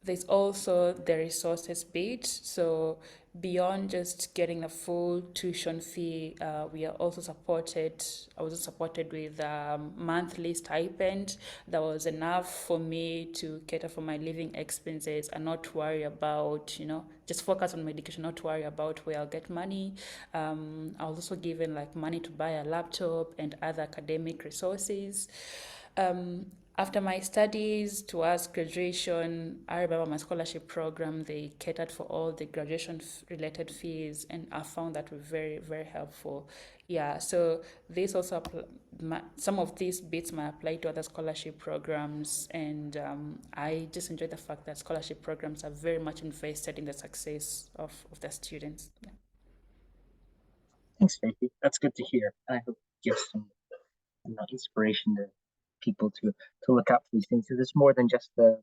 there's also the resources bit. So beyond just getting a full tuition fee, we are also supported. I was supported with a monthly stipend that was enough for me to cater for my living expenses and not worry about, just focus on my education, not worry about where I'll get money. I was also given like money to buy a laptop and other academic resources. After my studies towards graduation, I remember my scholarship program, they catered for all the graduation-related fees, and I found that very, very helpful. Yeah, so this also, some of these bits might apply to other scholarship programs, and I just enjoy the fact that scholarship programs are very much invested in the success of the students. Yeah. Thanks, Faithy. That's good to hear. I hope it gives some inspiration to people to look out for these things. There's more than just the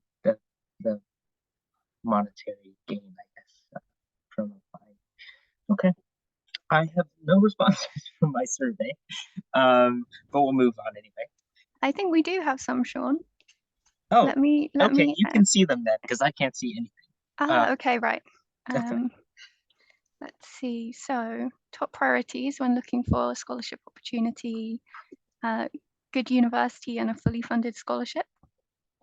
monetary gain, I guess, from applying. Okay, I have no responses from my survey, but we'll move on anyway. I think we do have some, Sean. Oh, let me. You can see them then, because I can't see anything. Okay, right. Okay. Let's see. So, top priorities when looking for a scholarship opportunity: good university and a fully funded scholarship.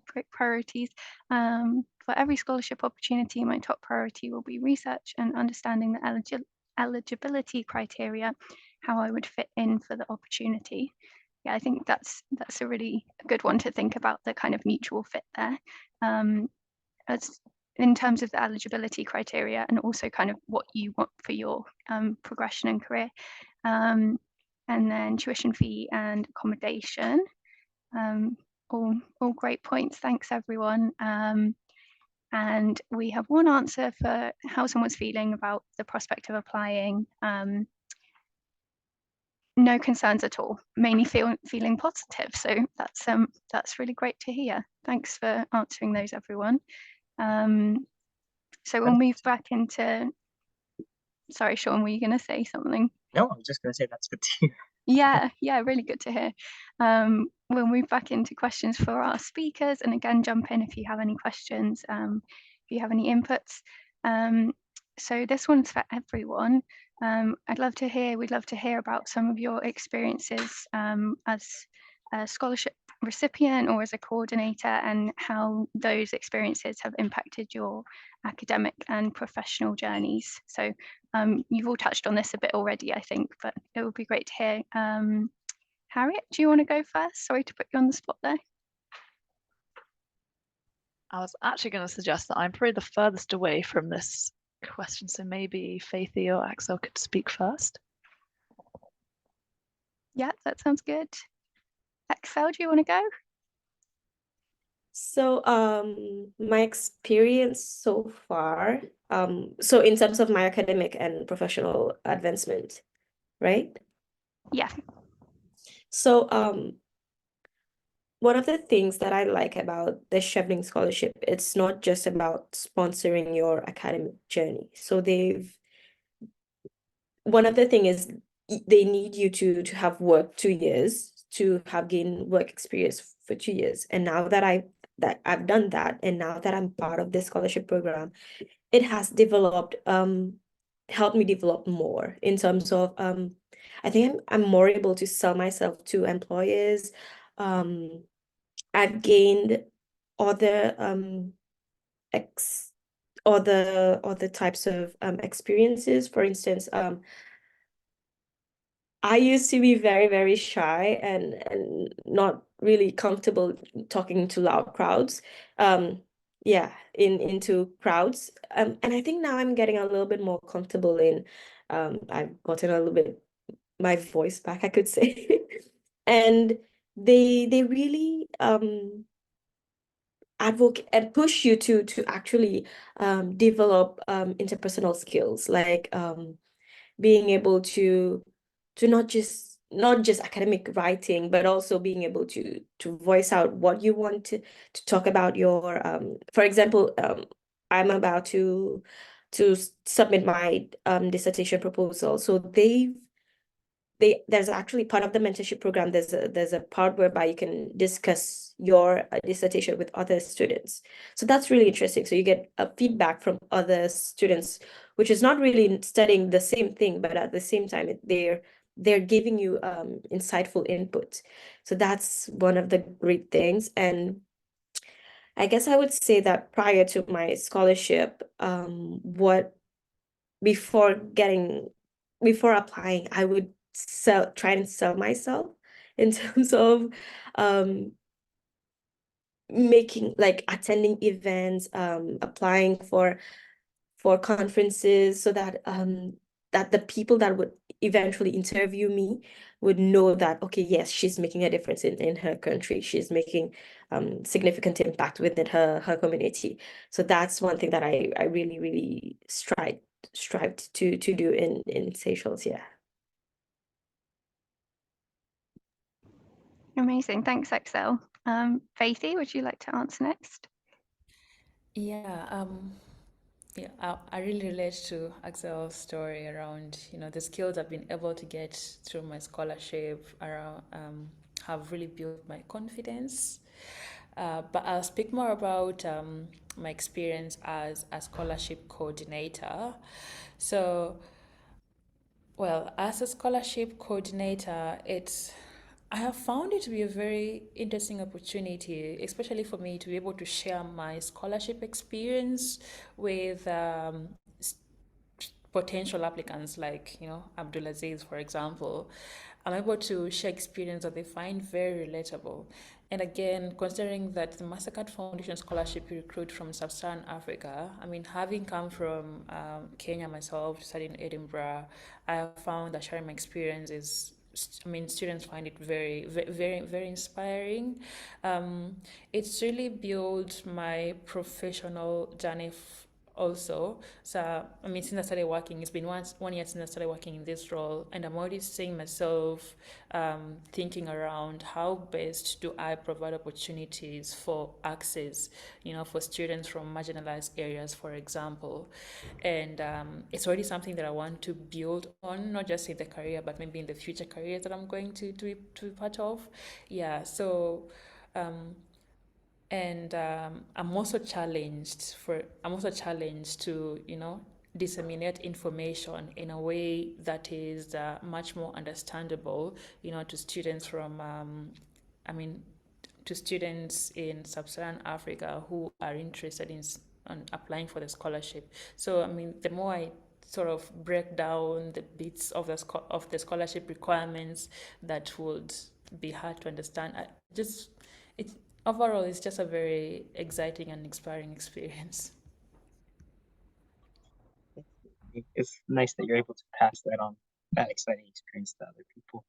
Great priorities. For every scholarship opportunity, my top priority will be research and understanding the eligibility criteria, how I would fit in for the opportunity. Yeah, I think that's a really good one to think about, the kind of mutual fit there. As in terms of the eligibility criteria and also kind of what you want for your progression and career. And then tuition fee and accommodation. All great points. Thanks, everyone. And we have one answer for how someone's feeling about the prospect of applying. No concerns at all, mainly feeling positive. So that's really great to hear. Thanks for answering those, everyone. So we'll move back into, sorry, Sean, were you going to say something? No, I was just going to say that's good to hear. Yeah, really good to hear. We'll move back into questions for our speakers, and again, jump in if you have any questions, if you have any inputs. So this one's for everyone. We'd love to hear about some of your experiences as a scholarship recipient or as a coordinator, and how those experiences have impacted your academic and professional journeys. So you've all touched on this a bit already, I think, but it would be great to hear. Harriet, do you want to go first? Sorry to put you on the spot there. I was actually going to suggest that I'm probably the furthest away from this question, so maybe Faithy or Axelle could speak first. Yeah, that sounds good. Axelle, do you want to go? So my experience so far, so in terms of my academic and professional advancement, right? Yeah. So one of the things that I like about the Chevening Scholarship, it's not just about sponsoring your academic journey. So one of the things is they need you to have worked 2 years, to have gained work experience for 2 years. And now that I've done that, and now that I'm part of this scholarship program, it has developed, helped me develop more in terms of, I think I'm more able to sell myself to employers. I've gained other other types of experiences. For instance, I used to be very, very shy and not really comfortable talking to loud crowds. Yeah, into crowds. And I think now I'm getting a little bit more comfortable in I've gotten a little bit my voice back, I could say. And they really advocate and push you to actually develop interpersonal skills, like being able to not just academic writing, but also being able to voice out what you want to talk about your for example, I'm about to submit my dissertation proposal. So there's actually part of the mentorship program, there's a part whereby you can discuss your dissertation with other students. So that's really interesting. So you get a feedback from other students, which is not really studying the same thing, but at the same time they're giving you insightful input. So that's one of the great things. And I guess I would say that prior to my scholarship, what before applying, I would try and sell myself in terms of making, like, attending events, applying for conferences, so that that the people that would eventually interview me would know that, okay, yes, she's making a difference in her country, she's making significant impact within her community. So that's one thing that I really, really strived to do in Seychelles. Yeah. Amazing. Thanks, Axelle. Faithy, would you like to answer next? Yeah, I really relate to Axelle's story around, the skills I've been able to get through my scholarship around have really built my confidence. But I'll speak more about my experience as a scholarship coordinator. So, well, as a scholarship coordinator, I have found it to be a very interesting opportunity, especially for me to be able to share my scholarship experience with potential applicants, like, Abdulaziz, for example. I'm able to share experience that they find very relatable. And again, considering that the Mastercard Foundation Scholarship recruit from Sub-Saharan Africa, I mean, having come from Kenya myself, studying in Edinburgh, I have found that sharing my experience students find it very, very, very inspiring. It's really built my professional journey also. So, I mean, since I started working, it's been 1 year since I started working in this role, and I'm already seeing myself thinking around how best do I provide opportunities for access, for students from marginalized areas, for example. And it's already something that I want to build on, not just in the career, but maybe in the future careers that I'm going to be part of. Yeah, so and I'm also challenged to disseminate information in a way that is much more understandable to students from to students in Sub-Saharan Africa who are interested in applying for the scholarship. So I mean, the more I sort of break down the bits of the scholarship requirements that would be hard to understand, overall, it's just a very exciting and inspiring experience. It's nice that you're able to pass that exciting experience to other people.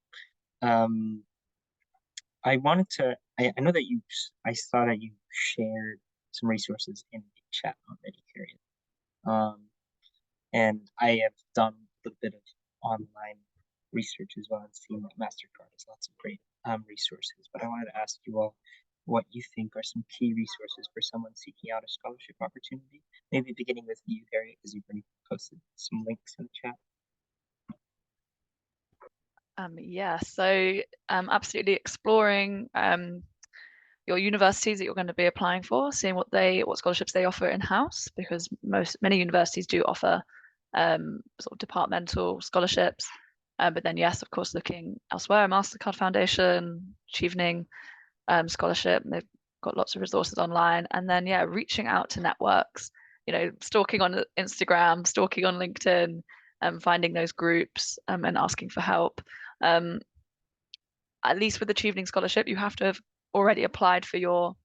I wanted to, I know that I saw that you shared some resources in the chat already, Harriet. And I have done a little bit of online research as well and seen that MasterCard has lots of great resources. But I wanted to ask you all what you think are some key resources for someone seeking out a scholarship opportunity. Maybe beginning with you, Harriet, because you've already posted some links in the chat. Yeah, so absolutely exploring your universities that you're going to be applying for, seeing what scholarships they offer in-house, because many universities do offer sort of departmental scholarships. But then, yes, of course, looking elsewhere, Mastercard Foundation, Chevening scholarship, they've got lots of resources online. And then, yeah, reaching out to networks stalking on Instagram, stalking on LinkedIn, finding those groups and asking for help. At least with the Chevening Scholarship, you have to have already applied for your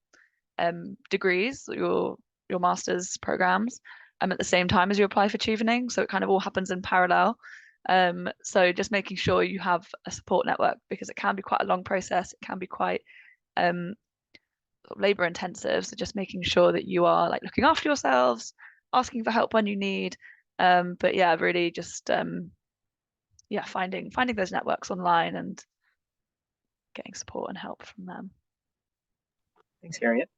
degrees, your master's programs, at the same time as you apply for Chevening. So it kind of all happens in parallel. So just making sure you have a support network, because it can be quite a long process. It can be quite labor intensive. So just making sure that you are like looking after yourselves, asking for help when you need. But yeah, really just finding those networks online and getting support and help from them. Thanks, Harriet.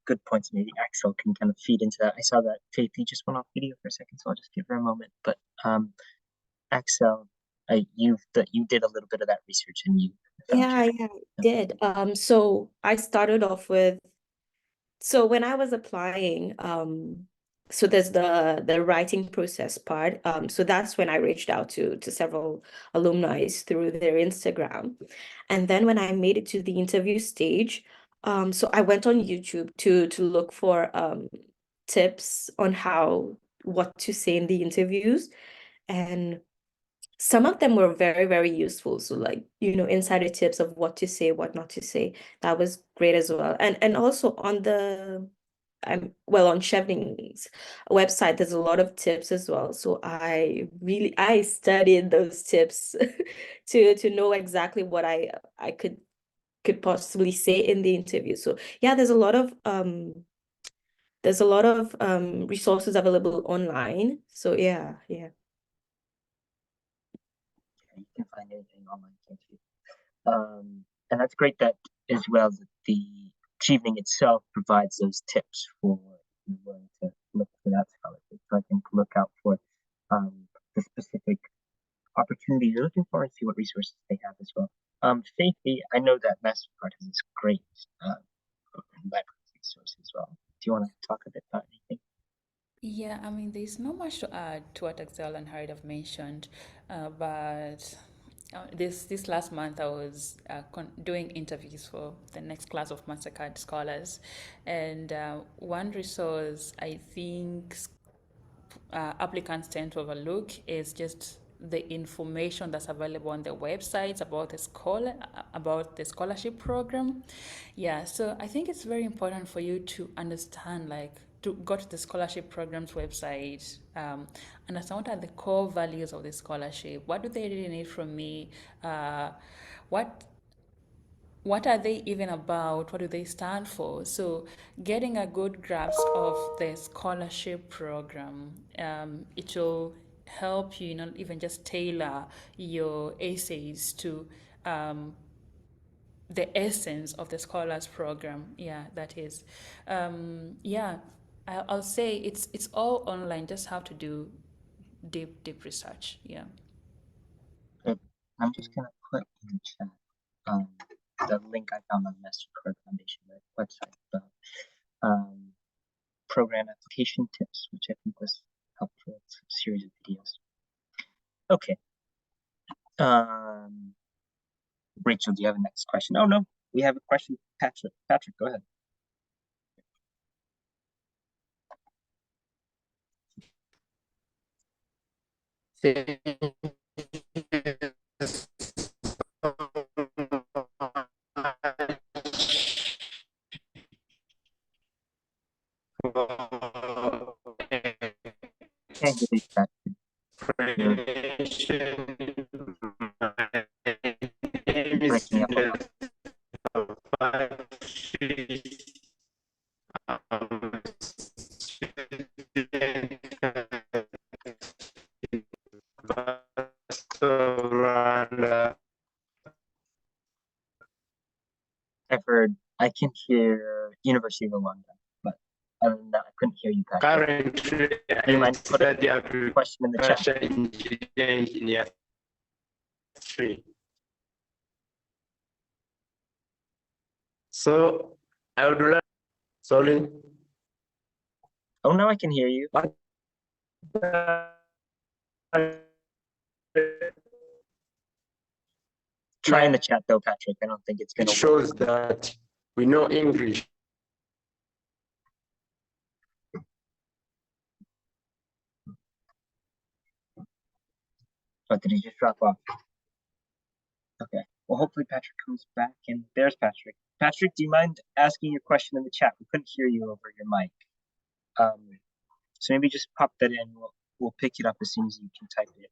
Good points. Maybe Axelle can kind of feed into that. I saw that Faithy just went off video for a second, so I'll just give her a moment. But Axelle, you did a little bit of that research, and you I did. So I started off with, so when I was applying, so there's the writing process part. So that's when I reached out to several alumni through their Instagram. And then when I made it to the interview stage, so I went on YouTube to look for tips on what to say in the interviews. And some of them were very, very useful. So like, insider tips of what to say, what not to say. That was great as well. And also on on Chevening's website, there's a lot of tips as well. So I studied those tips to know exactly what I could possibly say in the interview. So yeah, there's a lot of resources available online. So yeah. you can find anything online, can't you? And that's great that as well that the Chevening itself provides those tips for you willing to look for that scholarship. So I think look out for the specific opportunity you're looking for and see what resources they have as well. Faithy, I know that MasterCard has this great library resource as well. Do you want to talk a bit about anything? Yeah, I mean, there's not much to add to what Axelle and Harriet have mentioned, but this last month I was doing interviews for the next class of MasterCard scholars, and one resource I think applicants tend to overlook is just the information that's available on the websites about the scholarship program. Yeah, so I think it's very important for you to understand, to go to the scholarship program's website, understand what are the core values of the scholarship. What do they really need from me? What are they even about? What do they stand for? So getting a good grasp of the scholarship program, it will help you, not even just tailor your essays to the essence of the scholars program. Yeah, that is. I'll say it's all online. Just have to do deep research. Yeah. I'm just gonna put in the chat the link I found on the MasterCard Foundation website, the program application tips, which I think was helpful. It's a series of videos. Okay. Rachel, do you have a next question? Oh no, we have a question. Patrick, go ahead. Can't get it back. Breaking up a lot. I've heard, I can hear University of London, but other than that, I couldn't hear you guys. Currently, Do you mind putting the question in the chat? Engineer 3. So I would like, sorry. Oh, now I can hear you. Try in the chat though, Patrick. I don't think it's gonna It shows that we know English. Oh, did he just drop off? Okay. Well, hopefully Patrick comes back. And there's Patrick. Patrick, do you mind asking your question in the chat? We couldn't hear you over your mic. So maybe just pop that in. We'll pick it up as soon as you can type it.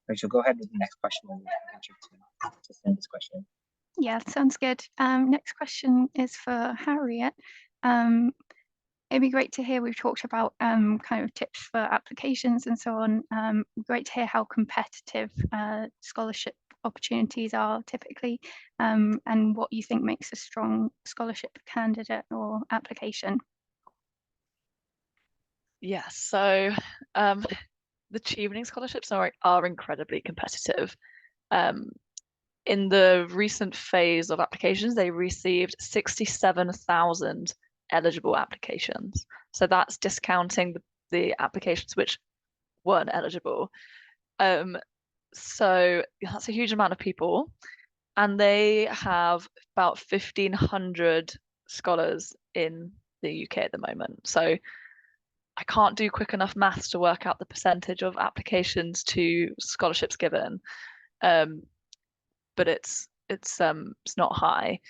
Rachel, go ahead with the next question. We'll wait for Patrick to send this question. Yeah, sounds good. Next question is for Harriet. It'd be great to hear, we've talked about kind of tips for applications and so on. Great to hear how competitive scholarship opportunities are typically, and what you think makes a strong scholarship candidate or application. Yes, so the Chevening scholarships are incredibly competitive. In the recent phase of applications, they received 67,000 eligible applications. So that's discounting the applications which weren't eligible. So that's a huge amount of people. And they have about 1,500 scholars in the UK at the moment. So I can't do quick enough maths to work out the percentage of applications to scholarships given. But it's not high.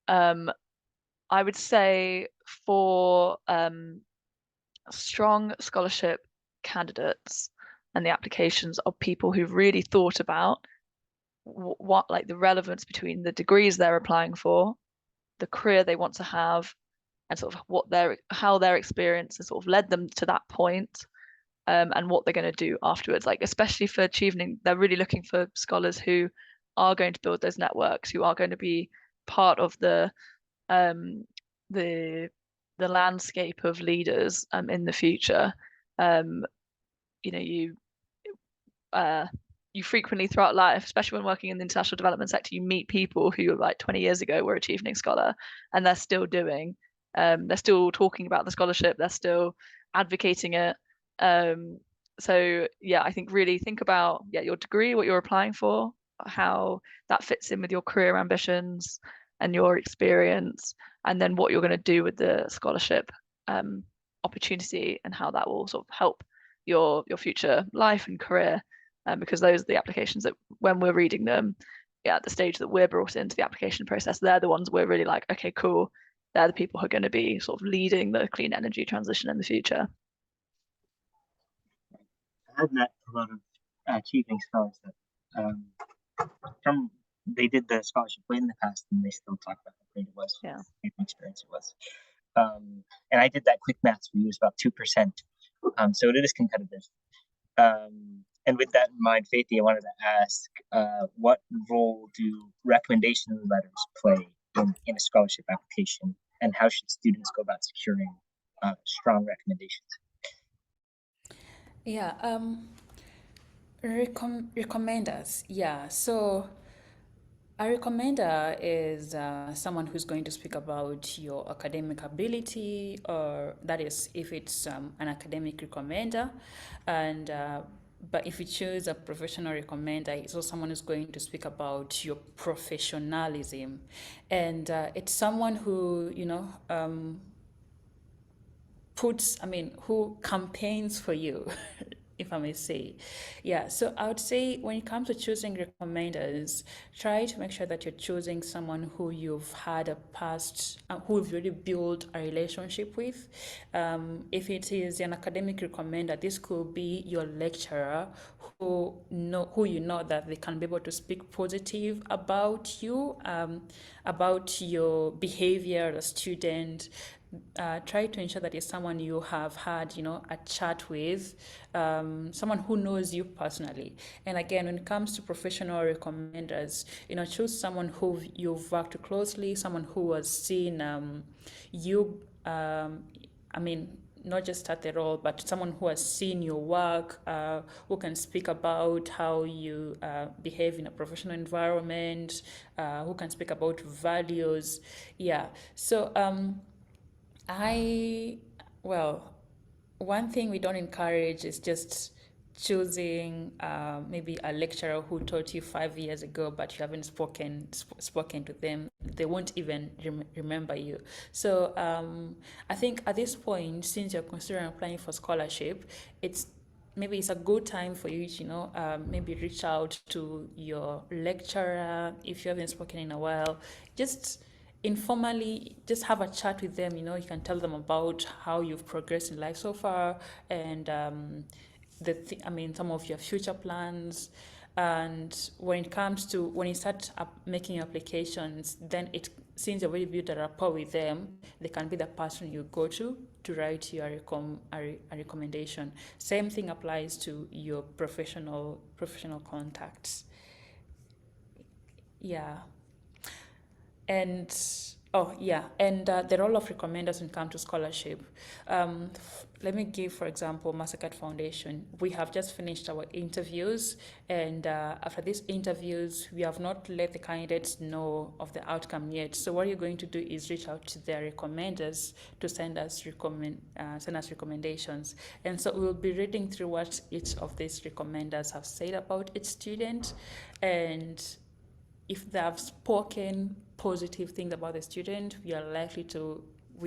I would say for strong scholarship candidates and the applications of people who've really thought about what like the relevance between the degrees they're applying for, the career they want to have, and sort of how their experience has sort of led them to that point, and what they're going to do afterwards. Like especially for Chevening, they're really looking for scholars who are going to build those networks, who are going to be part of the landscape of leaders in the future. You frequently throughout life, especially when working in the international development sector, you meet people who like 20 years ago were a Chevening scholar, and they're still talking about the scholarship, they're still advocating it. So yeah, I think really think about your degree, what you're applying for, how that fits in with your career ambitions and your experience, and then what you're going to do with the scholarship opportunity and how that will sort of help your future life and career. Because those are the applications that when we're reading them, at the stage that we're brought into the application process, they're the ones we're really like, okay, cool. They're the people who are going to be sort of leading the clean energy transition in the future. I had met a lot of Chevening scholars that they did the scholarship way in the past, and they still talk about how great it was. Yeah, experience it was. And I did that quick maths for you, it was about 2%. So it is competitive. And with that in mind, Faithy, I wanted to ask, what role do recommendation letters play in a scholarship application, and how should students go about securing strong recommendations? Yeah, recommenders. Yeah, so a recommender is someone who's going to speak about your academic ability, or that is if it's an academic recommender, and but if you choose a professional recommender, it's also someone who's going to speak about your professionalism, and it's someone who who campaigns for you, if I may say. Yeah, so I would say when it comes to choosing recommenders, try to make sure that you're choosing someone who you've had a past, who you've really built a relationship with. If it is an academic recommender, this could be your lecturer who you know that they can be able to speak positive about you, about your behavior as a student. Try to ensure that it's someone you have had, a chat with, someone who knows you personally. And again, when it comes to professional recommenders, choose someone who you've worked closely, someone who has seen you, not just at the role, but someone who has seen your work, who can speak about how you behave in a professional environment, who can speak about values. Yeah, so one thing we don't encourage is just choosing maybe a lecturer who taught you 5 years ago, but you haven't spoken to them. They won't even remember you. So I think at this point, since you're considering applying for scholarship, it's maybe it's a good time for you to, maybe reach out to your lecturer if you haven't spoken in a while. Just informally, just have a chat with them. You can tell them about how you've progressed in life so far, and some of your future plans. And when you start making applications, then since you've already built a rapport with them, they can be the person you go to write you a recommendation. Same thing applies to your professional contacts. Yeah. And the role of recommenders when it comes to scholarship. Let me give, for example, Mastercard Foundation. We have just finished our interviews, and after these interviews, we have not let the candidates know of the outcome yet. So what you're going to do is reach out to their recommenders to send us recommendations. And so we'll be reading through what each of these recommenders have said about each student, and if they have spoken positive things about the student, we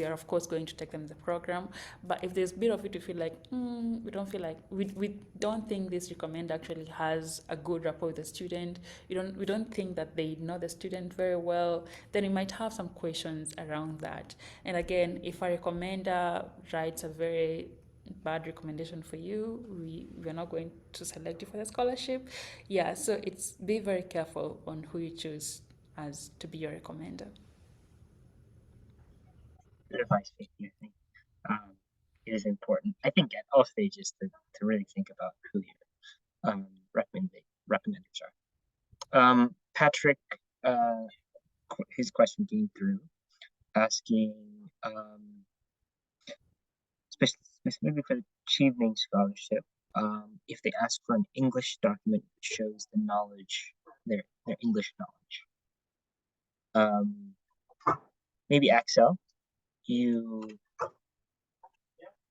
are of course going to take them to the program. But if there's a bit of it to feel like, we don't think this recommender actually has a good rapport with the student, we don't think that they know the student very well, then we might have some questions around that. And again, if a recommender writes a very bad recommendation for you, we're not going to select you for the scholarship. Yeah, so be very careful on who you choose as to be your recommender. Good advice, Faithy. I think it is important, I think, at all stages to really think about who your recommenders are. Patrick, his question came through asking specifically for the Chevening scholarship, if they ask for an English document which shows the knowledge, their English knowledge. Maybe Axelle, you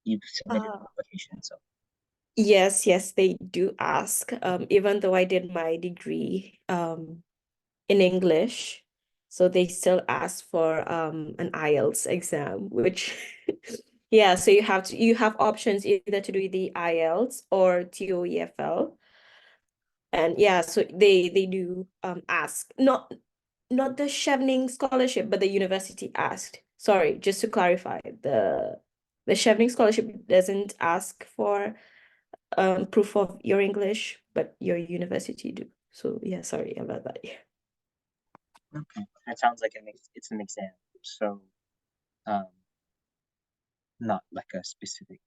submitted an application, so. Yes, they do ask. Even though I did my degree in English, so they still ask for an IELTS exam, which yeah, so you have options either to do the IELTS or TOEFL. And yeah, so they do ask, not the Chevening scholarship, but the university asked. Sorry, just to clarify, the Chevening scholarship doesn't ask for proof of your English, but your university do. So yeah, sorry about that. Okay, that sounds like it's an exam, so not like a specific.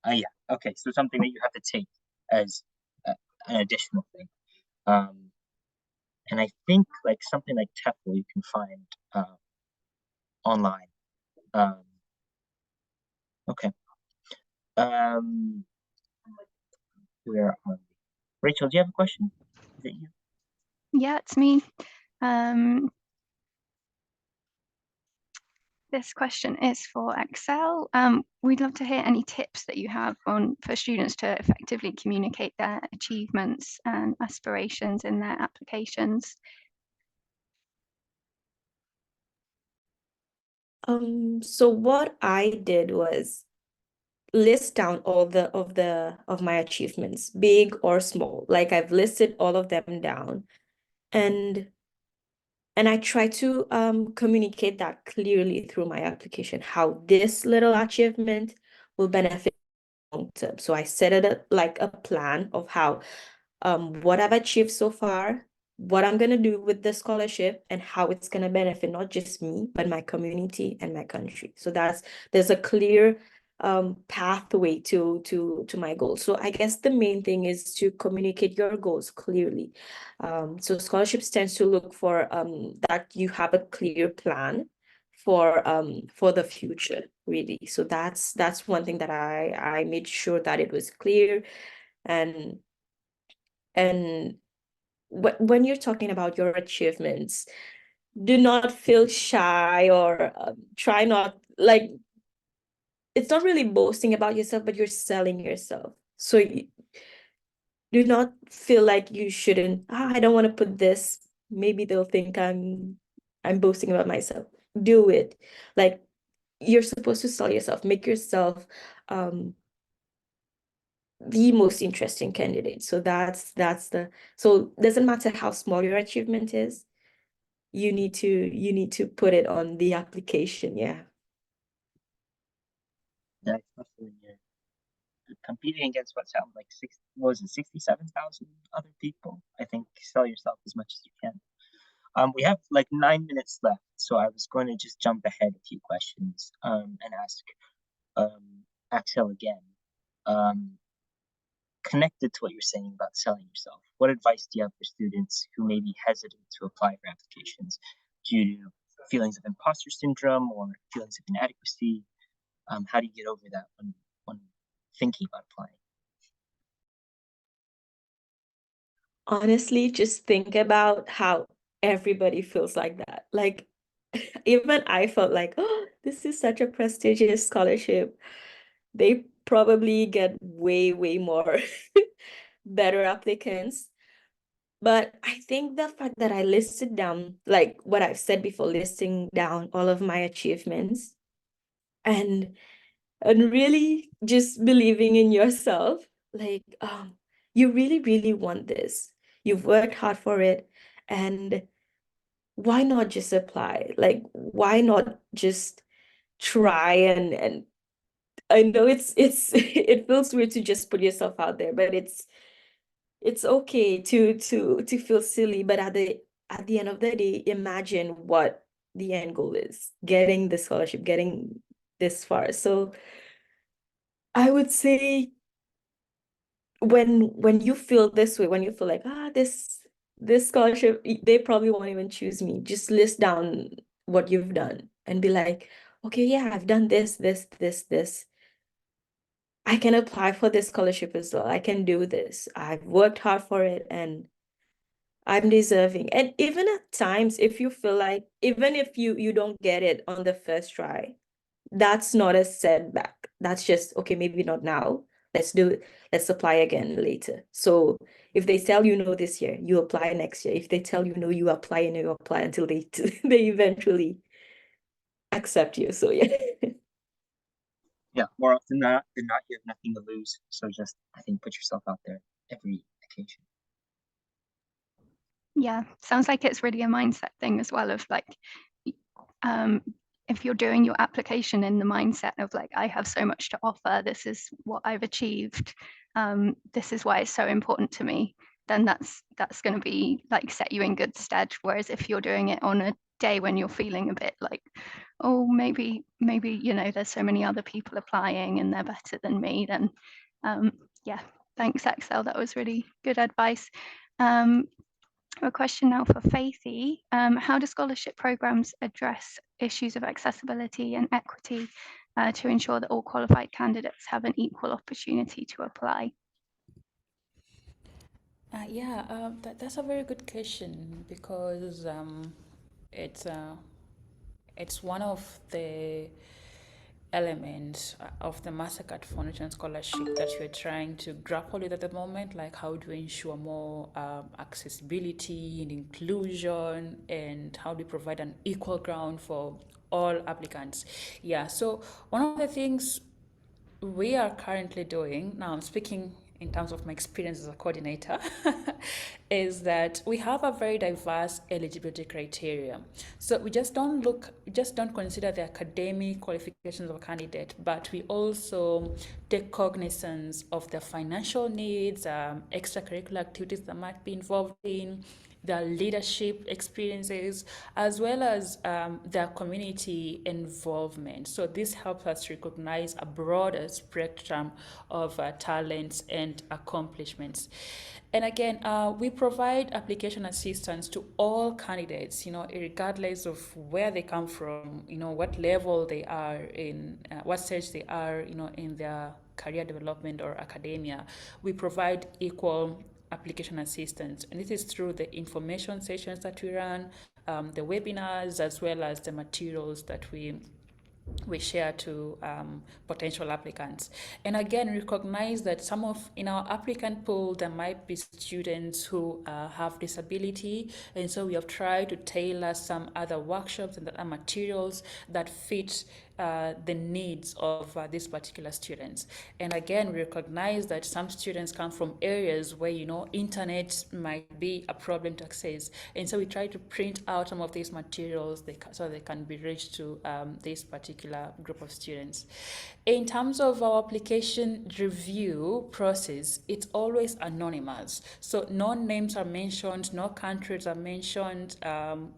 Yeah, okay, so something that you have to take as an additional thing. And I think like something like TEFL you can find online. Okay. Where are we? Rachel, do you have a question? Is it you? Yeah, it's me. This question is for Axelle. We'd love to hear any tips that you have for students to effectively communicate their achievements and aspirations in their applications. So what I did was list down all of my achievements, big or small. Like I've listed all of them down, and I try to communicate that clearly through my application, how this little achievement will benefit long term. So I set it like a plan of how what I've achieved so far, what I'm going to do with the scholarship, and how it's going to benefit not just me, but my community and my country. So there's a clear pathway to my goals. So I guess the main thing is to communicate your goals clearly. So scholarships tends to look for that you have a clear plan for the future, really. So that's one thing that I made sure that it was clear. And when you're talking about your achievements, do not feel shy or try not, like, it's not really boasting about yourself, but you're selling yourself. So do not feel like you shouldn't. I don't want to put this. Maybe they'll think I'm boasting about myself. Do it. Like, you're supposed to sell yourself, make yourself the most interesting candidate. So so doesn't matter how small your achievement is, you need to put it on the application. Yeah. Yeah, especially when you're competing against what sounds like 67,000 other people. I think sell yourself as much as you can. We have like 9 minutes left, so I was going to just jump ahead a few questions and ask Axelle again. Connected to what you're saying about selling yourself, what advice do you have for students who may be hesitant to apply for applications due to feelings of imposter syndrome or feelings of inadequacy? How do you get over that when thinking about applying? Honestly, just think about how everybody feels like that. Like, even I felt like, oh, this is such a prestigious scholarship. They probably get way, way more better applicants. But I think the fact that I listed down, like what I've said before, listing down all of my achievements and really just believing in yourself, like, you really, really want this. You've worked hard for it, and why not just apply? Like, why not just try and I know it's it feels weird to just put yourself out there, but it's okay to feel silly, but at the end of the day, imagine what the end goal is, getting the scholarship, getting this far. So I would say when you feel this way, when you feel like, this scholarship, they probably won't even choose me, just list down what you've done and be like, okay, yeah, I've done this. I can apply for this scholarship as well. I can do this. I've worked hard for it and I'm deserving. And even at times, if you feel like, even if you don't get it on the first try, that's not a setback. That's just, okay, maybe not now. Let's do it. Let's apply again later. So if they tell you no this year, you apply next year. If they tell you no, you apply and you apply until they they eventually accept you. So yeah. Yeah, more often than not, you have nothing to lose. So just, I think, put yourself out there every occasion. Yeah, sounds like it's really a mindset thing as well of like, if you're doing your application in the mindset of like, I have so much to offer, this is what I've achieved, this is why it's so important to me, then that's going to be like set you in good stead. Whereas if you're doing it on a day when you're feeling a bit like, oh, maybe there's so many other people applying and they're better than me, then yeah, thanks Axelle, that was really good advice. A question now for Faithy. How do scholarship programs address issues of accessibility and equity to ensure that all qualified candidates have an equal opportunity to apply? That's a very good question because it's one of the elements of the Mastercard Foundation scholarship that we're trying to grapple with at the moment, like how do we ensure more accessibility and inclusion, and how do we provide an equal ground for all applicants. Yeah, so one of the things we are currently doing, now I'm speaking in terms of my experience as a coordinator, is that we have a very diverse eligibility criteria. So we just don't consider the academic qualifications of a candidate, but we also take cognizance of their financial needs, extracurricular activities that might be involved in, their leadership experiences, as well as their community involvement. So this helps us recognize a broader spectrum of talents and accomplishments. And again, we provide application assistance to all candidates, regardless of where they come from, what level they are in, what stage they are, in their career development or academia. We provide equal application assistance, and this is through the information sessions that we run, the webinars, as well as the materials that we share to potential applicants. And again, recognize that in our applicant pool, there might be students who have disability, and so we have tried to tailor some other workshops and other materials that fit the needs of these particular students. And again, we recognize that some students come from areas where, internet might be a problem to access. And so we try to print out some of these materials so they can be reached to this particular group of students. In terms of our application review process, it's always anonymous. So no names are mentioned, no countries are mentioned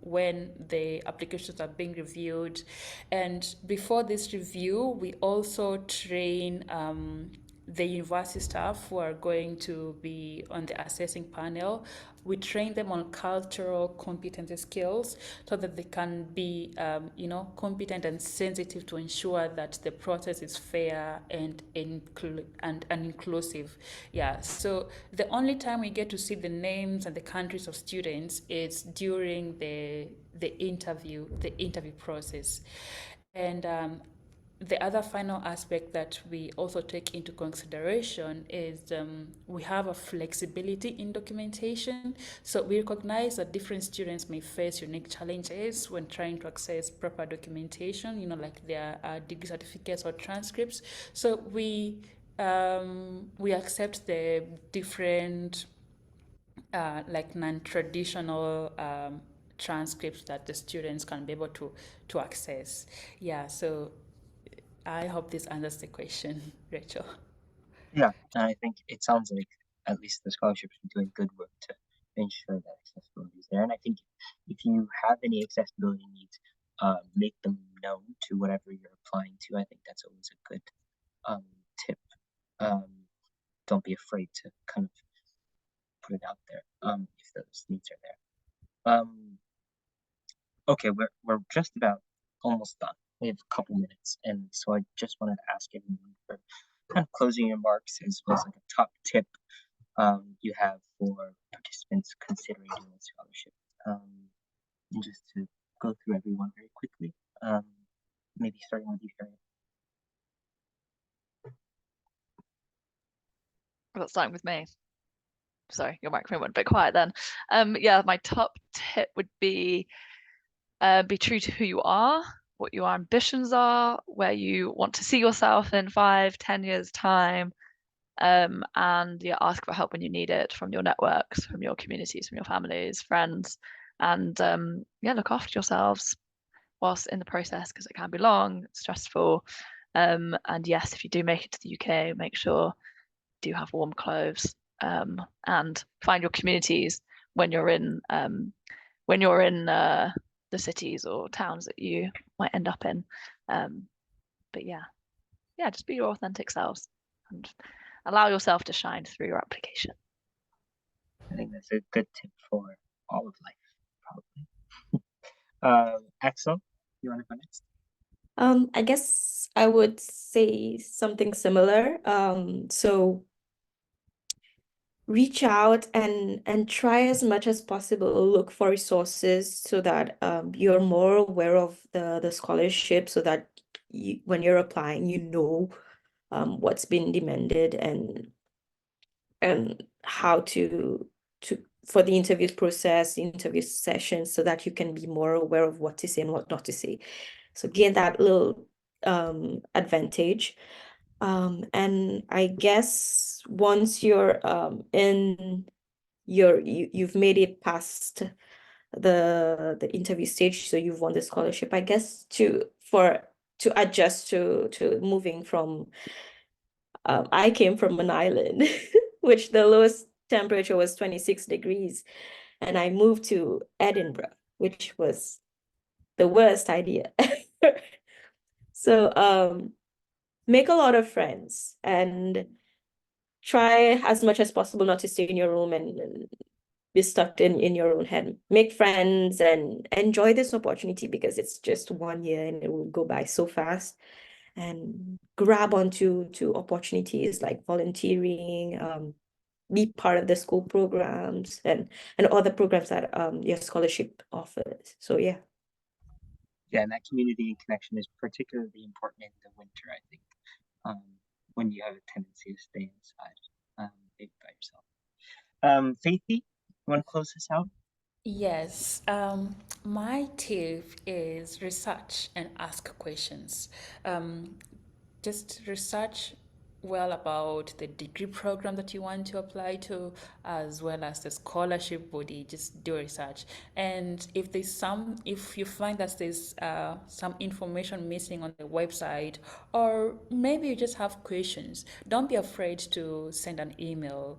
when the applications are being reviewed. And before this review, we also train the university staff who are going to be on the assessing panel. We train them on cultural competency skills so that they can be, competent and sensitive to ensure that the process is fair and inclusive. Yeah. So the only time we get to see the names and the countries of students is during the interview process. And the other final aspect that we also take into consideration is we have a flexibility in documentation. So we recognize that different students may face unique challenges when trying to access proper documentation, like their degree certificates or transcripts. So we accept the different like non-traditional transcripts that the students can be able to access. Yeah, so I hope this answers the question, Rachel. Yeah, and I think it sounds like at least the scholarships are doing good work to ensure that accessibility is there. And I think if you have any accessibility needs, make them known to whatever you're applying to. I think that's always a good tip. Don't be afraid to kind of put it out there if those needs are there. Okay, we're just about almost done. We have a couple minutes, and so I just wanted to ask everyone for kind of closing remarks as well as like a top tip you have for participants considering doing a scholarship. And just to go through everyone very quickly. Maybe starting with you, Harriet. That's starting with me. Sorry, your microphone went a bit quiet then. Yeah, my top tip would be true to who you are, what your ambitions are, where you want to see yourself in 5-10 years' time, and ask for help when you need it from your networks, from your communities, from your families, friends, and look after yourselves whilst in the process, because it can be long, stressful, and yes, if you do make it to the UK, make sure you do have warm clothes, and find your communities when you're in the cities or towns that you might end up in. But yeah, just be your authentic selves and allow yourself to shine through your application. I think that's a good tip for all of life, probably. Axelle, you want to go next? I guess I would say something similar. So reach out and try as much as possible, look for resources so that you're more aware of the scholarship, so that when you're applying, what's been demanded and how to for the interview process, the interview sessions, so that you can be more aware of what to say and what not to say. So gain that little advantage. And I guess once you're you've made it past the interview stage, so you've won the scholarship, I guess to adjust to moving from I came from an island which the lowest temperature was 26 degrees, and I moved to Edinburgh, which was the worst idea. So make a lot of friends and try as much as possible not to stay in your room and be stuck in your own head. Make friends and enjoy this opportunity, because it's just 1 year and it will go by so fast. And grab onto opportunities like volunteering, be part of the school programs and other programs that your scholarship offers. So yeah. Yeah, and that community and connection is particularly important in the winter, I think, when you have a tendency to stay inside, maybe by yourself. Faithy, you want to close this out? Yes, my tip is research and ask questions. Um, just research well about the degree program that you want to apply to, as well as the scholarship body. Just do research, and if you find that there's some information missing on the website, or maybe you just have questions, don't be afraid to send an email.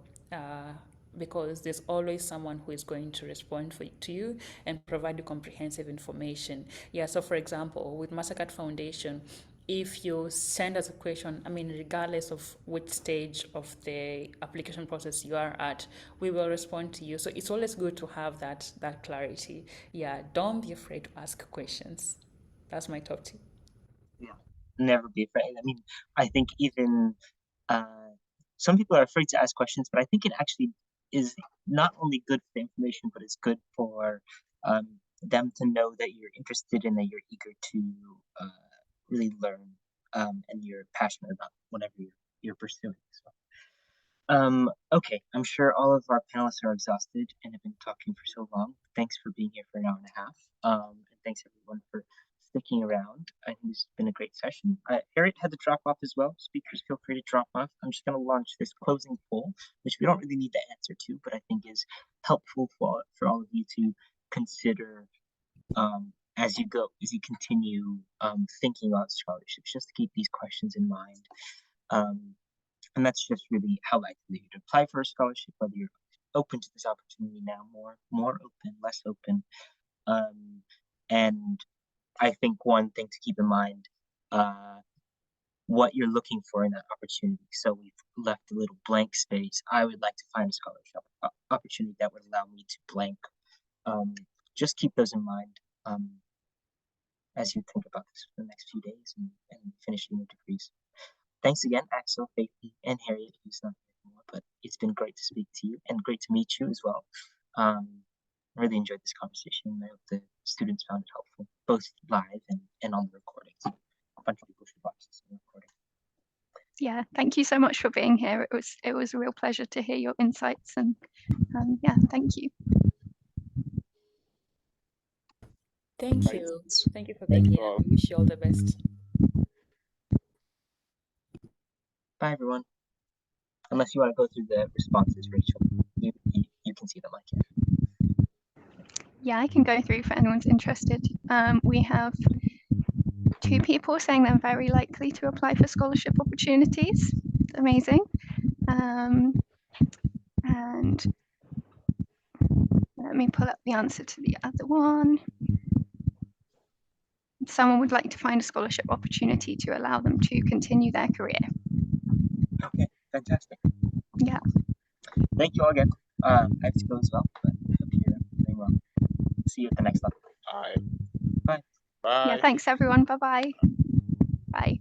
Because there's always someone who is going to respond to you and provide you comprehensive information. Yeah, so for example, with Mastercard Foundation, if you send us a question, I mean, regardless of which stage of the application process you are at, we will respond to you. So it's always good to have that clarity. Yeah, don't be afraid to ask questions. That's my top tip. Yeah, never be afraid. I mean, I think even some people are afraid to ask questions, but I think it actually is not only good for the information, but it's good for them to know that you're interested and that you're eager to really learn and you're passionate about whatever you're pursuing. So. Okay, I'm sure all of our panelists are exhausted and have been talking for so long. Thanks for being here for an hour and a half. And thanks everyone for sticking around. I think this has been a great session. Harriet had to drop off as well. Speakers, feel free to drop off. I'm just going to launch this closing poll, which we don't really need the answer to, but I think is helpful for all of you to consider as you go, as you continue thinking about scholarships, just to keep these questions in mind. And that's just really how likely you'd apply for a scholarship, whether you're open to this opportunity now, more open, less open. And I think one thing to keep in mind, what you're looking for in that opportunity. So we've left a little blank space. I would like to find a scholarship opportunity that would allow me to blank. Just keep those in mind as you think about this for the next few days and finishing your degrees. Thanks again, Axelle, Faithy, and Harriet, who's not here anymore, but it's been great to speak to you and great to meet you as well. I really enjoyed this conversation. I hope the students found it helpful, both live and on the recordings. A bunch of people should watch this on the recording. Yeah, thank you so much for being here. It was a real pleasure to hear your insights, and yeah, thank you. Thank you. Thank you for being here. I wish you all the best. Bye, everyone. Unless you want to go through the responses, Rachel, you can see them. I can. Yeah, I can go through for anyone's interested. We have 2 people saying they're very likely to apply for scholarship opportunities. Amazing. And let me pull up the answer to the other one. Someone would like to find a scholarship opportunity to allow them to continue their career. Okay, fantastic. Yeah. Thank you all again. I have to go as well, but I hope you're doing well. See you at the next level. All right. Bye. Bye. Yeah, thanks everyone. Bye-bye. Bye.